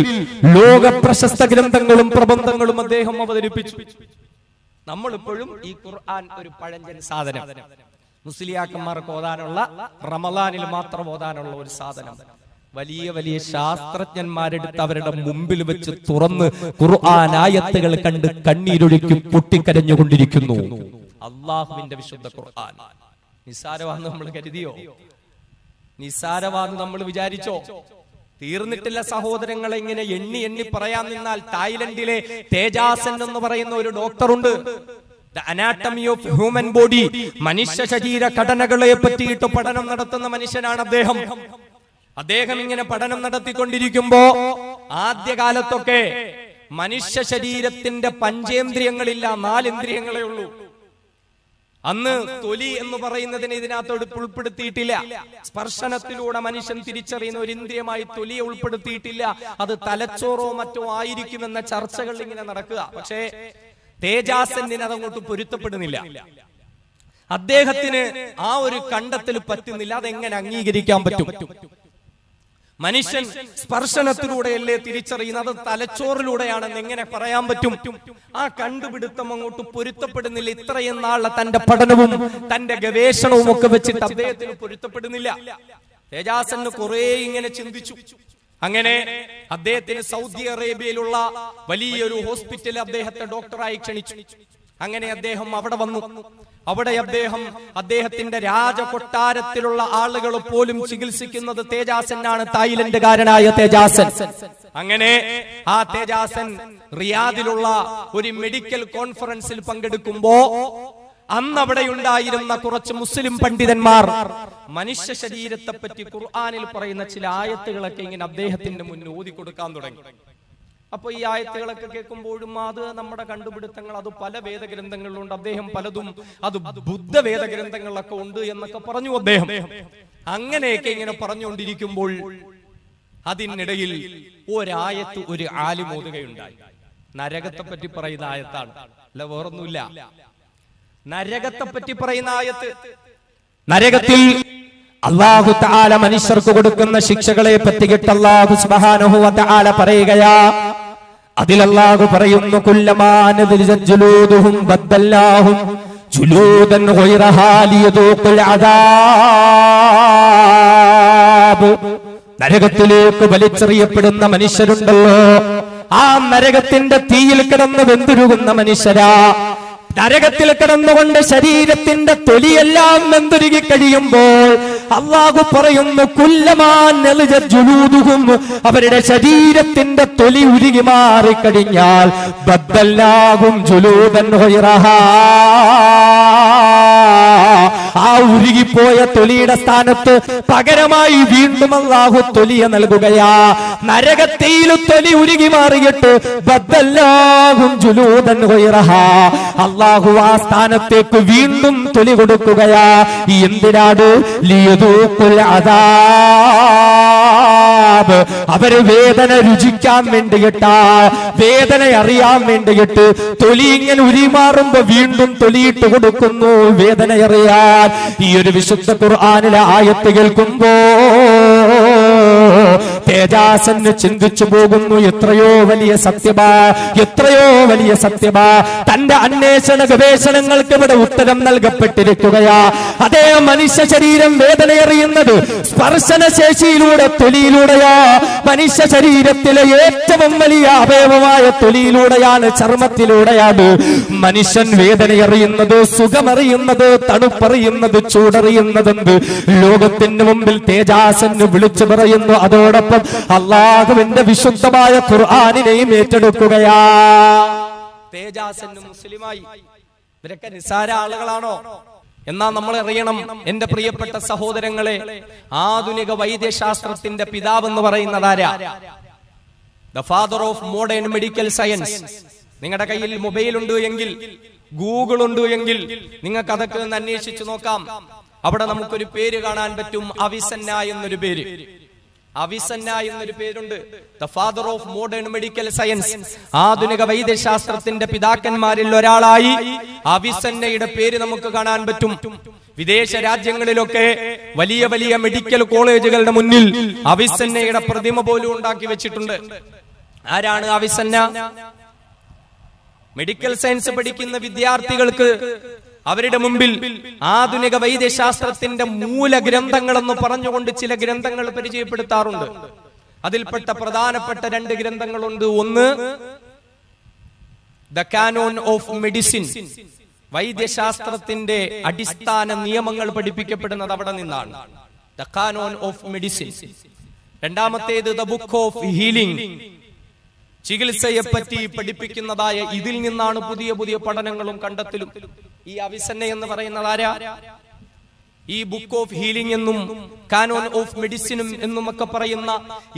ലോക പ്രശസ്ത ഗ്രന്ഥങ്ങളും പ്രബന്ധങ്ങളും അദ്ദേഹം അവതരിപ്പിച്ചു. നമ്മളിപ്പോഴും ഈ ഖുർആൻ ഒരു പഴഞ്ചൻ സാധനം, മുസ്ലിയാക്കന്മാർക്ക് ഓതാനുള്ള, റമളാനിൽ മാത്രം ഓതാനുള്ള ഒരു സാധനം. വലിയ വലിയ ശാസ്ത്രജ്ഞന്മാരെടുത്ത് അവരുടെ മുമ്പിൽ വെച്ച് തുറന്ന് ഖുർആൻ ആയത്തുകൾ കണ്ട് കണ്ണീരൊഴുക്കി പൊട്ടിക്കരഞ്ഞുകൊണ്ടിരിക്കുന്നു. അള്ളാഹുവിന്റെ വിശുദ്ധ ഖുർആൻ നിസ്സാരമാണെന്ന് നമ്മൾ കരുതിയോ? നിസ്സാരമാണെന്ന് നമ്മൾ വിചാരിച്ചോ? തീർന്നിട്ടില്ല സഹോദരങ്ങളെ. ഇങ്ങനെ എണ്ണി എണ്ണി പറയാൻ നിന്നാൽ തായ്ലൻഡിലെ തേജാസൻ എന്ന് പറയുന്ന ഒരു ഡോക്ടറുണ്ട്. The anatomy of human body, മനുഷ്യ ശരീര ഘടനകളെ പറ്റിയിട്ട് പഠനം നടത്തുന്ന മനുഷ്യനാണ് അദ്ദേഹം. അദ്ദേഹം ഇങ്ങനെ പഠനം നടത്തിക്കൊണ്ടിരിക്കുമ്പോ ആദ്യകാലത്തൊക്കെ മനുഷ്യ ശരീരത്തിന്റെ പഞ്ചേന്ദ്രിയങ്ങളില്ല, 4 ഇന്ദ്രിയങ്ങളേ ഉള്ളൂ. അന്ന് തൊലി എന്ന് പറയുന്നതിന് ഇതിനകത്തോട് ഉൾപ്പെടുത്തിയിട്ടില്ല. സ്പർശനത്തിലൂടെ മനുഷ്യൻ തിരിച്ചറിയുന്ന ഒരു ഇന്ദ്രിയമായി തൊലിയെ ഉൾപ്പെടുത്തിയിട്ടില്ല. അത് തലച്ചോറോ മറ്റോ ആയിരിക്കുമെന്ന ചർച്ചകൾ ഇങ്ങനെ നടക്കുക. പക്ഷേ തേജാസന്നിന് അതങ്ങോട്ട് പൊരുത്തപ്പെടുന്നില്ല. അദ്ദേഹത്തിന് ആ ഒരു കണ്ടെത്തൽ പറ്റുന്നില്ല. അതെങ്ങനെ അംഗീകരിക്കാൻ പറ്റും? മനുഷ്യൻ സ്പർശനത്തിലൂടെയല്ലേ തിരിച്ചറിയുന്നത്, തലച്ചോറിലൂടെയാണെന്ന് എങ്ങനെ പറയാൻ പറ്റും? ആ കണ്ടുപിടുത്തം അങ്ങോട്ട് പൊരുത്തപ്പെടുന്നില്ല. ഇത്രയും നാളെ തന്റെ പഠനവും തന്റെ ഗവേഷണവും ഒക്കെ വെച്ചിട്ട് അദ്ദേഹത്തിന് പൊരുത്തപ്പെടുന്നില്ല. തേജാസന് കുറെ ഇങ്ങനെ ചിന്തിച്ചു. അങ്ങനെ അദ്ദേഹത്തിന് സൗദി അറേബ്യയിലുള്ള വലിയൊരു ഹോസ്പിറ്റലിൽ അദ്ദേഹത്തെ ഡോക്ടറായി ക്ഷണിച്ചു. അങ്ങനെ അദ്ദേഹം അവിടെ വന്നു. അവിടെ അദ്ദേഹത്തിന്റെ രാജകൊട്ടാരത്തിലുള്ള ആളുകൾ പോലും ചികിത്സിക്കുന്നത് തേജാസനാണ്, തായ്ലൻഡുകാരനായ തേജാസൻ. അങ്ങനെ ആ തേജാസൻ റിയാദിലുള്ള ഒരു മെഡിക്കൽ കോൺഫറൻസിൽ പങ്കെടുക്കുമ്പോ അന്ന് അവിടെ ഉണ്ടായിരുന്ന കുറച്ച് മുസ്ലിം പണ്ഡിതന്മാർ മനുഷ്യ ശരീരത്തെ പറ്റി ഖുർആനിൽ പറയുന്ന ചില ആയത്തുകളൊക്കെ ഇങ്ങനെ അദ്ദേഹത്തിന്റെ മുന്നിൽ ഓതിക്കൊടുക്കാൻ തുടങ്ങി. അപ്പൊ ഈ ആയത്തുകളൊക്കെ കേൾക്കുമ്പോഴും അത് നമ്മുടെ കണ്ടുപിടുത്തങ്ങൾ, അത് പല വേദഗ്രന്ഥങ്ങളിലുണ്ട്, അദ്ദേഹം പലതും അത് ബുദ്ധ വേദഗ്രന്ഥങ്ങളിലൊക്കെ ഉണ്ട് എന്നൊക്കെ പറഞ്ഞു അദ്ദേഹം. അങ്ങനെയൊക്കെ ഇങ്ങനെ പറഞ്ഞുകൊണ്ടിരിക്കുമ്പോൾ അതിനിടയിൽ ഒരായത്ത് ഒരു ആലിം ഓതുകയുണ്ടായി. നരകത്തെ പറ്റി പറയുന്ന ആയത്താണ്, അല്ല വേറൊന്നുമില്ല. നരകത്തെ പറ്റി പറയുന്ന ആയത്ത്. നരകത്തിൽ അല്ലാഹു തആല മനുഷ്യർക്ക് കൊടുക്കുന്ന ശിക്ഷകളെ പറ്റിയിട്ട് അല്ലാഹു സുബ്ഹാനഹു വ തആല പറയുകയാ. അതിൽ അല്ലാഹു പറയുന്നു, കുല്ലമാ നദിജത് ജുലൂദുഹും ബദ്ദൽനാഹും ജുലൂദൻ ഗൈറഹാ ലിയദൂഖുൽ അദാബ്. നരകത്തിലേക്ക് വലിച്ചെറിയപ്പെടുന്ന മനുഷ്യരുണ്ടല്ലോ, ആ നരകത്തിന്റെ തീയിൽ കിടന്ന് വെന്തുരുകുന്ന മനുഷ്യരാ. നരകത്തിൽ കിടന്നുകൊണ്ട് ശരീരത്തിന്റെ തൊലിയെല്ലാം വെന്തുരുകി കഴിയുമ്പോൾ അല്ലാഹു പറയുന്നു, കുല്ലമാൻ നളിജത് ജുലൂദുഹും, അവരുടെ ശരീരത്തിന്റെ തൊലി ഉരുകി മാറിക്കഴിഞ്ഞാൽ ബദ്ദൽനാഹും ജുലൂദൻ ഗൈറഹാ, ആ ഉരുകിപ്പോയ തൊലിയുടെ സ്ഥാനത്ത് പകരമായി വീണ്ടും അല്ലാഹു തൊലിയെ നൽകുകയാ. നരകത്തിൽ തൊലി ഉരുകി മാറിയിട്ട് ബദ്ദൽനാഹും ജുലൂദൻ ഗൈറഹാ, അള്ളാഹു ആ സ്ഥാനത്തേക്ക് വീണ്ടും തൊലി കൊടുക്കുകയാ. എന്തിനാണ്? ലിയദൂഖുൽ അദാബ്, അവര് വേദന രുചിക്കാൻ വേണ്ടിയിട്ടാ, വേദന അറിയാൻ വേണ്ടിയിട്ട് തൊലി ഇങ്ങനെ ഉരിമാറുമ്പോ വീണ്ടും തൊലിയിട്ട് കൊടുക്കുന്നു വേദന അറിയാൻ. ഈ ഒരു വിശുദ്ധ ഖുർആനിലെ ആയത്ത് കേൾക്കുമ്പോ തേജാസന് ചിന്തിച്ചു പോകുന്നു. എത്രയോ വലിയ സത്യമാ, എത്രയോ വലിയ സത്യമാ. തന്റെ അന്വേഷണ ഗവേഷണങ്ങൾക്ക് ഇവിടെ ഉത്തരം നൽകപ്പെട്ടിരിക്കുകയാ. അതേ മനുഷ്യ ശരീരം വേദനയറിയുന്നത് സ്പർശനശേഷിയിലൂടെ, തൊലിയിലൂടെയാ. മനുഷ്യ ശരീരത്തിലെ ഏറ്റവും വലിയ അവയവമായ തൊലിയിലൂടെയാണ്, ചർമ്മത്തിലൂടെയാണ് മനുഷ്യൻ വേദനയറിയുന്നത്, സുഖമറിയുന്നത്, തണുപ്പറിയുന്നത്, ചൂടറിയുന്നതെന്ത് ലോകത്തിന് മുമ്പിൽ തേജാസന് വിളിച്ചു പറയുന്നു. അതോടൊപ്പം അള്ളാഹുവിന്റെ വിശുദ്ധമായ ഖുർആനിനെയും ഏറ്റെടുക്കുകയാ. തേജാസന് മുസ്ലിമായി. ഇവരൊക്കെ നിസ്സാര ആളുകളാണോ? എന്നാ നമ്മൾ അറിയണം എന്റെ പ്രിയപ്പെട്ട സഹോദരങ്ങളെ, ആധുനിക വൈദ്യശാസ്ത്രത്തിന്റെ പിതാവ് എന്ന് പറയുന്നതാരാ? The father of modern medical science. നിങ്ങളുടെ കയ്യിൽ മൊബൈൽ ഉണ്ട് എങ്കിൽ, ഗൂഗിൾ ഉണ്ട് എങ്കിൽ നിങ്ങൾക്ക് അതൊക്കെ ഒന്ന് അന്വേഷിച്ചു നോക്കാം. അവിടെ നമുക്കൊരു പേര് കാണാൻ പറ്റും, അവിസന്ന എന്നൊരു പേര്. അവിസന്ന എന്നൊരു പേരുണ്ട്. The father of modern medical science, ആധുനിക വൈദ്യശാസ്ത്രത്തിന്റെ പിതാക്കന്മാരിൽ ഒരാളായി അവിസന്നയുടെ പേര് നമുക്ക് കാണാൻ പറ്റും. വിദേശ രാജ്യങ്ങളിലൊക്കെ വലിയ വലിയ മെഡിക്കൽ കോളേജുകളുടെ മുന്നിൽ അവിസന്നയുടെ പ്രതിമ പോലും ഉണ്ടാക്കി വെച്ചിട്ടുണ്ട്. ആരാണ് അവിസന്ന? മെഡിക്കൽ സയൻസ് പഠിക്കുന്ന വിദ്യാർത്ഥികൾക്ക് അവരുടെ മുമ്പിൽ ആധുനിക വൈദ്യശാസ്ത്രത്തിന്റെ മൂലഗ്രന്ഥങ്ങളെന്ന് പറഞ്ഞുകൊണ്ട് ചില ഗ്രന്ഥങ്ങൾ പരിചയപ്പെടുത്താറുണ്ട്. അതിൽപ്പെട്ട പ്രധാനപ്പെട്ട 2 ഗ്രന്ഥങ്ങളുണ്ട്. ഒന്ന് ദ കാനോൻ ഓഫ് മെഡിസിൻ, വൈദ്യശാസ്ത്രത്തിന്റെ അടിസ്ഥാന നിയമങ്ങൾ പഠിപ്പിക്കപ്പെടുന്നത് അവിടെ നിന്നാണ്. The cannon of medicine. രണ്ടാമത്തേത് ദ ബുക്ക് ഓഫ് ഹീലിംഗ്, ചികിത്സയെ പറ്റി പഠിപ്പിക്കുന്നതായ. ഇതിൽ നിന്നാണ് പുതിയ പുതിയ പഠനങ്ങളും കണ്ടെത്തലും. ഈ അവിസന്ന എന്ന് പറയുന്നത് ആരാ? ഈ ബുക്ക് ഓഫ് ഹീലിംഗ് എന്നും കാനോൻ ഓഫ് മെഡിസിനും എന്നും ഒക്കെ പറയുന്ന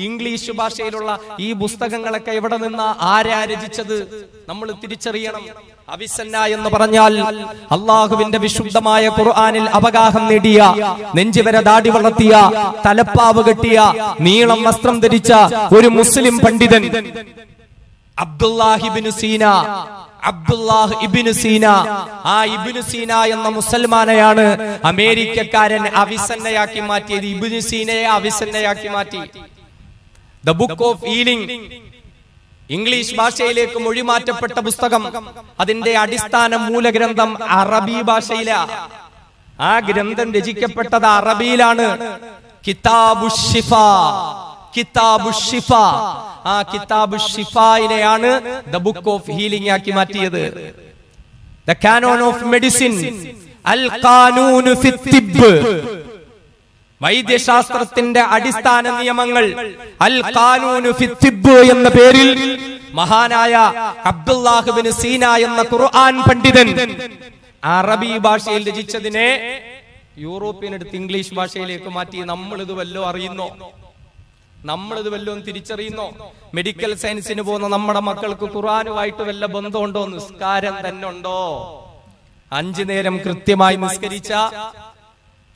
ഇംഗ്ലീഷ് ഭാഷയിലുള്ള ഈ പുസ്തകങ്ങളൊക്കെ എവിടെ നിന്ന്, ആരാ രചിച്ചത് നമ്മൾ തിരിച്ചറിയണം. അവിസന്ന എന്ന് പറഞ്ഞാൽ അള്ളാഹുവിന്റെ വിശുദ്ധമായ ഖുർആനിൽ അവഗാഹം നേടിയ, നെഞ്ചുവരെ ദാടി വളർത്തിയ, തലപ്പാവ് കെട്ടിയ, നീളം വസ്ത്രം ധരിച്ച ഒരു മുസ്ലിം പണ്ഡിതൻ അബ്ദുല്ലാഹ് ഇബ്നു സീന. അബ്ദുല്ലാഹ് ഇബ്നു സീന, ആ ഇബ്നു സീന എന്ന മുസൽമാനെയാണ് അമേരിക്കക്കാരൻ അവിസന്നയാക്കി മാറ്റിയത്. ഇബ്നു സീനയെ അവിസന്നയാക്കി മാറ്റി. The book of healing English ഭാഷയിലേക്ക് മൊഴിമാറ്റപ്പെട്ട പുസ്തകം. അതിന്റെ അടിസ്ഥാന മൂലഗ്രന്ഥം അറബി ഭാഷയിലാണ്. ആ ഗ്രന്ഥം രചിക്കപ്പെട്ടത് അറബിയിലാണ്. കിതാബുശ്ശിഫ, കിതാബുശ്ശിഫ. ആ കിതാബുശ്ശിഫയിനെയാണ് ദ ബുക്ക് ഓഫ് ഹീലിംഗ് ആക്കി മാറ്റിയത്. ദ കാനോൻ ഓഫ് മെഡിസിൻ, അൽ ഖാനൂനു ഫി തിബ്ബ്, വൈദ്യശാസ്ത്രത്തിന്റെ അടിസ്ഥാന നിയമങ്ങൾ. അൽ ഖാനൂനു ഫി തിബ്ബ് എന്ന പേരിൽ മഹാനായ അബ്ദുല്ലാഹ് ഇബ്നു സീന എന്ന ഖുർആൻ പണ്ഡിതൻ അറബി ഭാഷയിൽ രചിച്ചതിനെ യൂറോപ്യൻ എടുത്ത് ഇംഗ്ലീഷ് ഭാഷയിലേക്ക് മാറ്റി. നമ്മളിത് വല്ലോ അറിയുന്നോ? നമ്മളിത് വല്ലോ തിരിച്ചറിയുന്നോ? മെഡിക്കൽ സയൻസിന് പോകുന്ന നമ്മുടെ മക്കൾക്ക് ഖുർആനുമായിട്ട് വല്ല ബന്ധമുണ്ടോ? നിസ്കാരം തന്നെ ഉണ്ടോ? 5 നേരം കൃത്യമായി നിസ്കരിച്ച,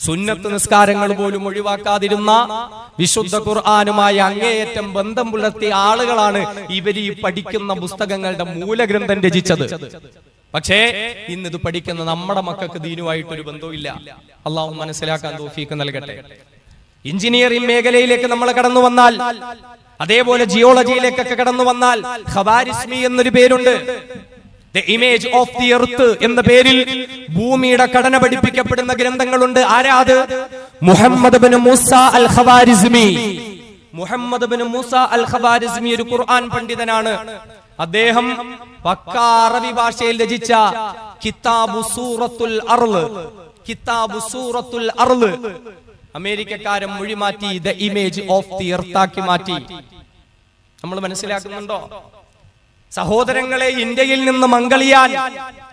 സുന്നത്ത് നിസ്കാരങ്ങൾ പോലും ഒഴിവാക്കാതിരുന്ന, വിശുദ്ധ ഖുർആനുമായി അങ്ങേയറ്റം ബന്ധം പുലർത്തിയ ആളുകളാണ് ഇവർ ഈ പഠിക്കുന്ന പുസ്തകങ്ങളുടെ മൂലഗ്രന്ഥം രചിച്ചത്. പക്ഷേ ഇന്നിത് പഠിക്കുന്ന നമ്മുടെ മക്കൾക്ക് ദീനുമായിട്ടൊരു ബന്ധവുമില്ല. അള്ളാഹു മനസ്സിലാക്കാൻ തൗഫീഖ് നൽകട്ടെ. എഞ്ചിനീയറിംഗ് മേഖലയിലേക്ക് നമ്മൾ കടന്നു വന്നാൽ, അതേപോലെ ജിയോളജിയിലേക്കൊക്കെ കടന്നു വന്നാൽ ഖവാരിസ്മി എന്നൊരു പേരുണ്ട്. The image of the earth എന്ന പേരിൽ ഭൂമിയുടെ ഘടന പഠിപ്പിക്കപ്പെടുന്ന ഗ്രന്ഥങ്ങളുണ്ട്. ആരാ അത്? മുഹമ്മദ് ഇബ്നു മൂസ അൽ ഖവാരിസ്മി. മുഹമ്മദ് ഇബ്നു മൂസ അൽ ഖവാരിസ്മി ഒരു ഖുർആൻ പണ്ഡിതനാണ്. അദ്ദേഹം പക്കാ അറബി ഭാഷയിൽ രചിച്ച കിതാബു സൂറത്തുൽ അർള്, കിതാബു സൂറത്തുൽ അർള് അമേരിക്കക്കാരൻ മൊഴിമാറ്റി the image of the earth ആക്കി മാറ്റി. നമ്മൾ മനസ്സിലാക്കുന്നുണ്ടോ? സഹോദരങ്ങളെ, ഇന്ത്യയിൽ നിന്ന് മംഗളിയാൻ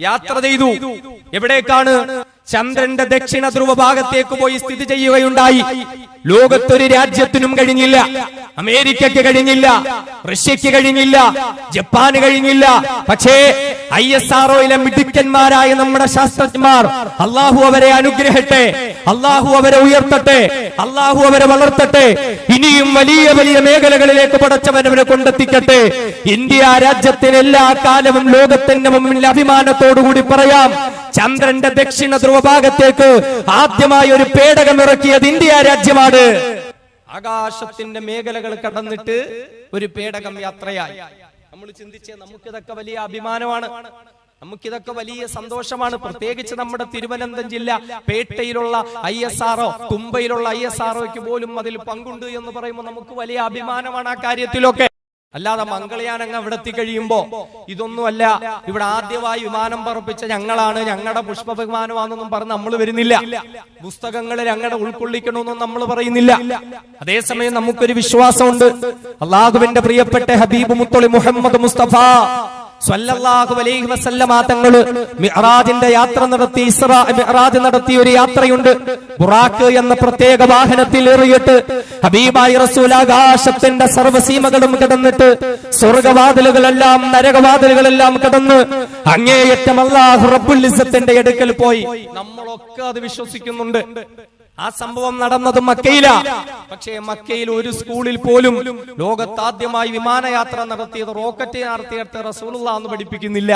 യാത്ര ചെയ്തു. എവിടേക്കാണ്? ചന്ദ്രന്റെ ദക്ഷിണ ധ്രുവ ഭാഗത്തേക്ക് പോയി സ്ഥിതി ചെയ്യുകയുണ്ടായി. ലോകത്തൊരു രാജ്യത്തിനും കഴിഞ്ഞില്ല. അമേരിക്കയ്ക്ക് കഴിഞ്ഞില്ല, റഷ്യക്ക് കഴിഞ്ഞില്ല, ജപ്പാന് കഴിഞ്ഞില്ല. പക്ഷേ ISROയിലെ മിടുക്കന്മാരായ നമ്മുടെ ശാസ്ത്രജ്ഞന്മാർ, അള്ളാഹു അവരെ അനുഗ്രഹിക്കട്ടെ, അള്ളാഹു അവരെ ഉയർത്തട്ടെ, അള്ളാഹു അവരെ വളർത്തട്ടെ, ഇനിയും വലിയ വലിയ മേഖലകളിലേക്ക് പടച്ചവനവരെ കൊണ്ടെത്തിക്കട്ടെ. ഇന്ത്യ രാജ്യത്തിന് എല്ലാ കാലവും ലോകത്തിന്റെ മുമ്പിൽ അഭിമാനത്തോടുകൂടി പറയാം, ചന്ദ്രന്റെ ദക്ഷിണ ധ്രുവ ഭാഗത്തേക്ക് ആദ്യമായി ഒരു പേടകം ഇറക്കിയത് ഇന്ത്യ രാജ്യമാണ്. ആകാശത്തിന്റെ മേഖലകൾ കടന്നിട്ട് ഒരു പേടകം യാത്രയായി. നമ്മൾ ചിന്തിച്ചേ, നമുക്കിതൊക്കെ വലിയ അഭിമാനമാണ്, നമുക്കിതൊക്കെ വലിയ സന്തോഷമാണ്. പ്രത്യേകിച്ച് നമ്മുടെ തിരുവനന്തപുരം ജില്ല പേട്ടയിലുള്ള ISRO, തുമ്പയിലുള്ള ISROയ്ക്ക് പോലും അതിൽ പങ്കുണ്ട് എന്ന് പറയുമ്പോൾ നമുക്ക് വലിയ അഭിമാനമാണ് ആ കാര്യത്തിലൊക്കെ. അല്ലാതെ മംഗളയാൻ അങ്ങ് അവിടെ എത്തിക്കഴിയുമ്പോ ഇതൊന്നുമല്ല, ഇവിടെ ആദ്യമായി വിമാനം പറപ്പിച്ച ഞങ്ങളാണ്, ഞങ്ങളുടെ പുഷ്പവിമാനമാണെന്നൊന്നും പറഞ്ഞ് നമ്മൾ വരുന്നില്ല. പുസ്തകങ്ങളിൽ ഞങ്ങളുടെ ഉൾക്കൊള്ളിക്കണമെന്നും നമ്മൾ പറയുന്നില്ല. അതേസമയം നമുക്കൊരു വിശ്വാസമുണ്ട്. അള്ളാഹുവിന്റെ പ്രിയപ്പെട്ട ഹബീബ് മുത്തൊളി മുഹമ്മദ് മുസ്തഫ സ്വല്ലല്ലാഹു അലൈഹി വസല്ലമ തങ്ങൾ മിഅ്റാജിന്റെ യാത്ര നടത്തി, ഇസ്രാ മിഅ്റാജ് നടത്തിയ ഒരു യാത്രയുണ്ട്. ബുറാഖ് എന്ന പ്രത്യേക വാഹനത്തിൽ ഏറിയിട്ട് ഹബീബായ റസൂൽ ആകാശത്തിന്റെ സർവ്വസീമകളും കടന്നിട്ട് സ്വർഗ്ഗവാതിലുകളെല്ലാം നരകവാതിലുകളെല്ലാം കടന്ന് അങ്ങേയറ്റം അല്ലാഹു റബ്ബുൽ ഇസ്സത്തിന്റെ അടുക്കൽ പോയി. നമ്മളൊക്കെ അത് വിശ്വസിക്കുന്നുണ്ട്. ആ സംഭവം നടന്നത് മക്കയിലാ. പക്ഷേ മക്കയിൽ ഒരു സ്കൂളിൽ പോലും ലോകത്താദ്യമായി വിമാനയാത്ര നടത്തിയത്, റോക്കറ്റ് നടത്തിയത് റസൂലുള്ളാഹി എന്ന് പഠിപ്പിക്കുന്നില്ല.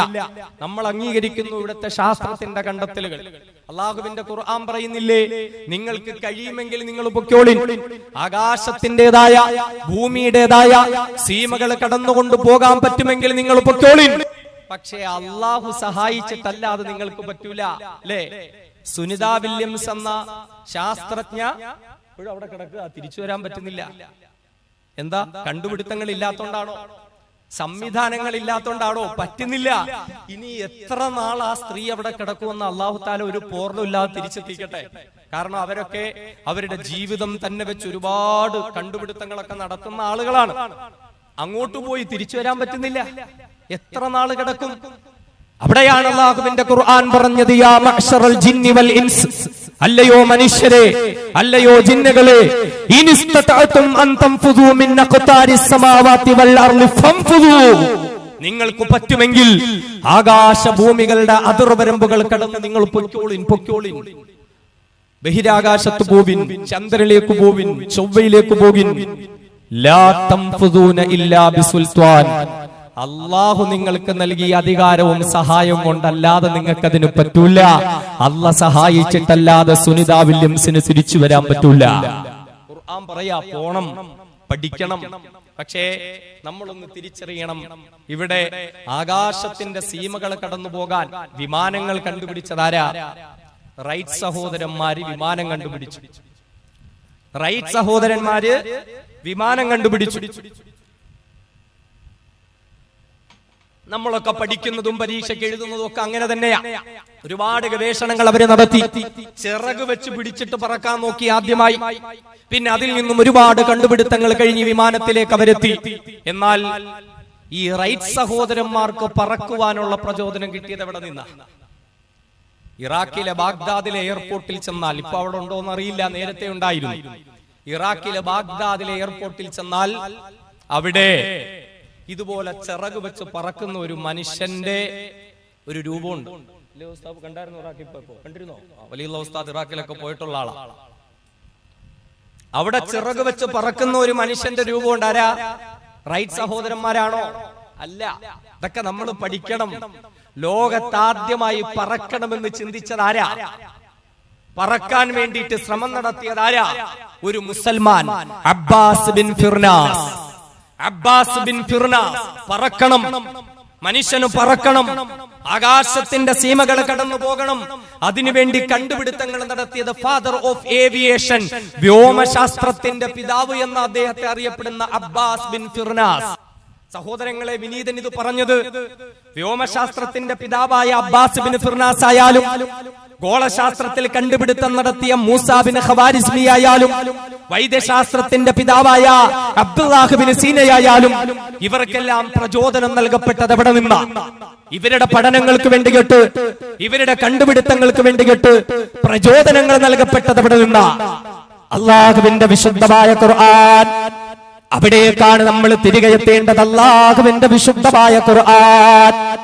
നമ്മൾ അംഗീകരിക്കുന്നു ഇവിടുത്തെ ശാസ്ത്രത്തിന്റെ കണ്ടെത്തലുകൾ. അള്ളാഹുവിന്റെ ഖുർആൻ പറയുന്നില്ലേ, നിങ്ങൾക്ക് കഴിയുമെങ്കിൽ നിങ്ങൾ പൊക്കോളിൻ, ആകാശത്തിന്റേതായ ഭൂമിയുടേതായ സീമകൾ കടന്നുകൊണ്ട് പോകാൻ പറ്റുമെങ്കിൽ നിങ്ങൾ പൊക്കോളിൻ. പക്ഷേ അള്ളാഹു സഹായിച്ചിട്ടല്ലാതെ നിങ്ങൾക്ക് പറ്റൂല. അല്ലേ? സുനിത വില്യംസ് എന്ന ശാസ്ത്രജ്ഞ ഇപ്പോഴും അവിടെ കിടക്കുക, തിരിച്ചു വരാൻ പറ്റുന്നില്ല. എന്താ? കണ്ടുപിടുത്തങ്ങൾ ഇല്ലാത്തോണ്ടാണോ? സംവിധാനങ്ങൾ ഇല്ലാത്തോണ്ടാണോ? പറ്റുന്നില്ല. ഇനി എത്ര നാൾ ആ സ്ത്രീ അവിടെ കിടക്കുമെന്ന് അള്ളാഹു താല ഒരു പോർണ്ണമില്ലാതെ തിരിച്ചെത്തിക്കട്ടെ. കാരണം അവരൊക്കെ അവരുടെ ജീവിതം തന്നെ വെച്ച് ഒരുപാട് കണ്ടുപിടുത്തങ്ങളൊക്കെ നടത്തുന്ന ആളുകളാണ്. അങ്ങോട്ട് പോയി തിരിച്ചു വരാൻ പറ്റുന്നില്ല. എത്ര നാൾ കിടക്കും? അവിടെയാണ് അല്ലാഹുവിന്റെ ഖുർആൻ പറഞ്ഞത്, യാ മഅ്ശറൽ ജിന്നി വൽ ഇൻസ്, അല്ലയോ മനുഷ്യരെ, അല്ലയോ ജിന്നുകളെ, ഇനിസ്തതഅതും അൻ തൻഫുദൂ മിൻ അഖ്താരിസ് സമാവാതി വൽ അർളി ഫൻഫുദൂ, നിങ്ങൾക്ക് പറ്റുമെങ്കിൽ ആകാശഭൂമികളുടെ അതിർവരമ്പുകൾ കടന്ന് നിങ്ങൾ പൊയ്ക്കോളിൻ, പൊയ്ക്കോളിൻ. ബഹിരാകാശത്ത് പോവിൻ, ചന്ദ്രനിലേക്ക് പോവിൻ, ചൊവ്വയിലേക്ക് പോകിൻ. ലാ തൻഫുദൂന ഇല്ലാ ബിസുൽത്താൻ, അള്ളാഹു നിങ്ങൾക്ക് നൽകിയ അധികാരവും സഹായവും കൊണ്ടല്ലാതെ നിങ്ങൾക്ക് അതിന് പറ്റൂല. അള്ളാഹ് സഹായിച്ചിട്ടല്ലാതെ സുനിത വില്യംസിന് തിരിച്ചു വരാൻ പറ്റൂല. ഖുർആൻ പറയാ, പോണം, പഠിക്കണം. പക്ഷേ നമ്മളൊന്ന് തിരിച്ചറിയണം, ഇവിടെ ആകാശത്തിന്റെ സീമകൾ കടന്നു പോകാൻ വിമാനങ്ങൾ കണ്ടുപിടിച്ചതാരാ? റൈറ്റ് സഹോദരന്മാര് വിമാനം കണ്ടുപിടിച്ചു. റൈറ്റ് സഹോദരന്മാര് വിമാനം കണ്ടുപിടിച്ചു. നമ്മളൊക്കെ പഠിക്കുന്നതും പരീക്ഷയ്ക്ക് എഴുതുന്നതും ഒക്കെ അങ്ങനെ തന്നെയാ. ഒരുപാട് ഗവേഷണങ്ങൾ അവര് നടത്തി. ചിറക് വെച്ച് പിടിച്ചിട്ട് പറക്കാൻ നോക്കി ആദ്യമായി. പിന്നെ അതിൽ നിന്നും ഒരുപാട് കണ്ടുപിടുത്തങ്ങൾ കഴിഞ്ഞ് വിമാനത്തിലേക്ക് അവരെത്തി. എന്നാൽ ഈ റൈറ്റ് സഹോദരന്മാർക്ക് പറക്കുവാനുള്ള പ്രചോദനം കിട്ടിയത് എവിടെ നിന്നാ? ഇറാഖിലെ ബാഗ്ദാദിലെ എയർപോർട്ടിൽ ചെന്നാൽ, ഇപ്പൊ അവിടെ ഉണ്ടോന്ന് അറിയില്ല, നേരത്തെ ഉണ്ടായിരുന്നു. ഇറാഖിലെ ബാഗ്ദാദിലെ എയർപോർട്ടിൽ ചെന്നാൽ അവിടെ ഇതുപോലെ ചിറക് വെച്ച് പറക്കുന്ന ഒരു മനുഷ്യന്റെ ഒരു രൂപമുണ്ട്. കണ്ടായിരുന്നു? ഇറാഖിൽ പോയപ്പോ കണ്ടിരുന്നോ? വലിയ ഉസ്താദ് ഇറാഖിലൊക്കെ പോയിട്ടുള്ള ആളാ. അവിടെ ചിറക് വെച്ച് പറക്കുന്ന ഒരു മനുഷ്യന്റെ രൂപമുണ്ട്. ആരാ? റൈറ്റ് സഹോദരന്മാരാണോ? അല്ല. ഇതൊക്കെ നമ്മൾ പഠിക്കണം. ലോകത്താദ്യമായി പറക്കണമെന്ന് ചിന്തിച്ചതാരാ? പറക്കാൻ വേണ്ടിയിട്ട് ശ്രമം നടത്തിയതാരാ? ഒരു മുസൽമാൻ, അബ്ബാസ് ബിൻ ഫിർനാസ്. അബ്ബാസ് ബിൻ ഫിർനാസ് പറക്കണം, മനുഷ്യന് പറക്കണം, ആകാശത്തിന്റെ സീമകൾ കടന്നു പോകണം. അതിനുവേണ്ടി കണ്ടുപിടുത്തങ്ങൾ നടത്തിയത് ഫാദർ ഓഫ് ഏവിയേഷൻ, വ്യോമശാസ്ത്രത്തിന്റെ പിതാവ് എന്ന അദ്ദേഹത്തെ അറിയപ്പെടുന്ന അബ്ബാസ് ബിൻ ഫിർനാസ്. സഹോദരങ്ങളെ, വിനീതൻ ഇത് പറഞ്ഞത് വ്യോമശാസ്ത്രത്തിന്റെ പിതാവായ അബ്ബാസ് ബിൻ ഫിർനാസ് ആയാലും, ഗോളശാസ്ത്രത്തിൽ കണ്ടുപിടുത്തം നടത്തിയ മൂസാ ബിൻ ഖവാരിസ്മി ആയാലും, വൈദ്യശാസ്ത്രത്തിന്റെ പിതാവായ അബ്ദുല്ലാഹ് ബിൻ സീനയായാലും, ഇവർക്കെല്ലാം പ്രചോദനം നൽകപ്പെട്ടത് എവിടെ നിന്നാ? ഇവരുടെ പഠനങ്ങൾക്ക് വേണ്ടി കേട്ട് ഇവരുടെ കണ്ടുപിടുത്തങ്ങൾക്ക് വേണ്ടി കേട്ട് പ്രചോദനങ്ങൾ നൽകപ്പെട്ടത് അവിടെ നിന്ന അള്ളാഹുവിന്റെ വിശുദ്ധമായ ഖുർആൻ. അവിടേക്കാണ് നമ്മൾ തിരികെ എത്തേണ്ടത്. അള്ളാഹുവിന്റെ വിശുദ്ധമായ ഖുർആൻ.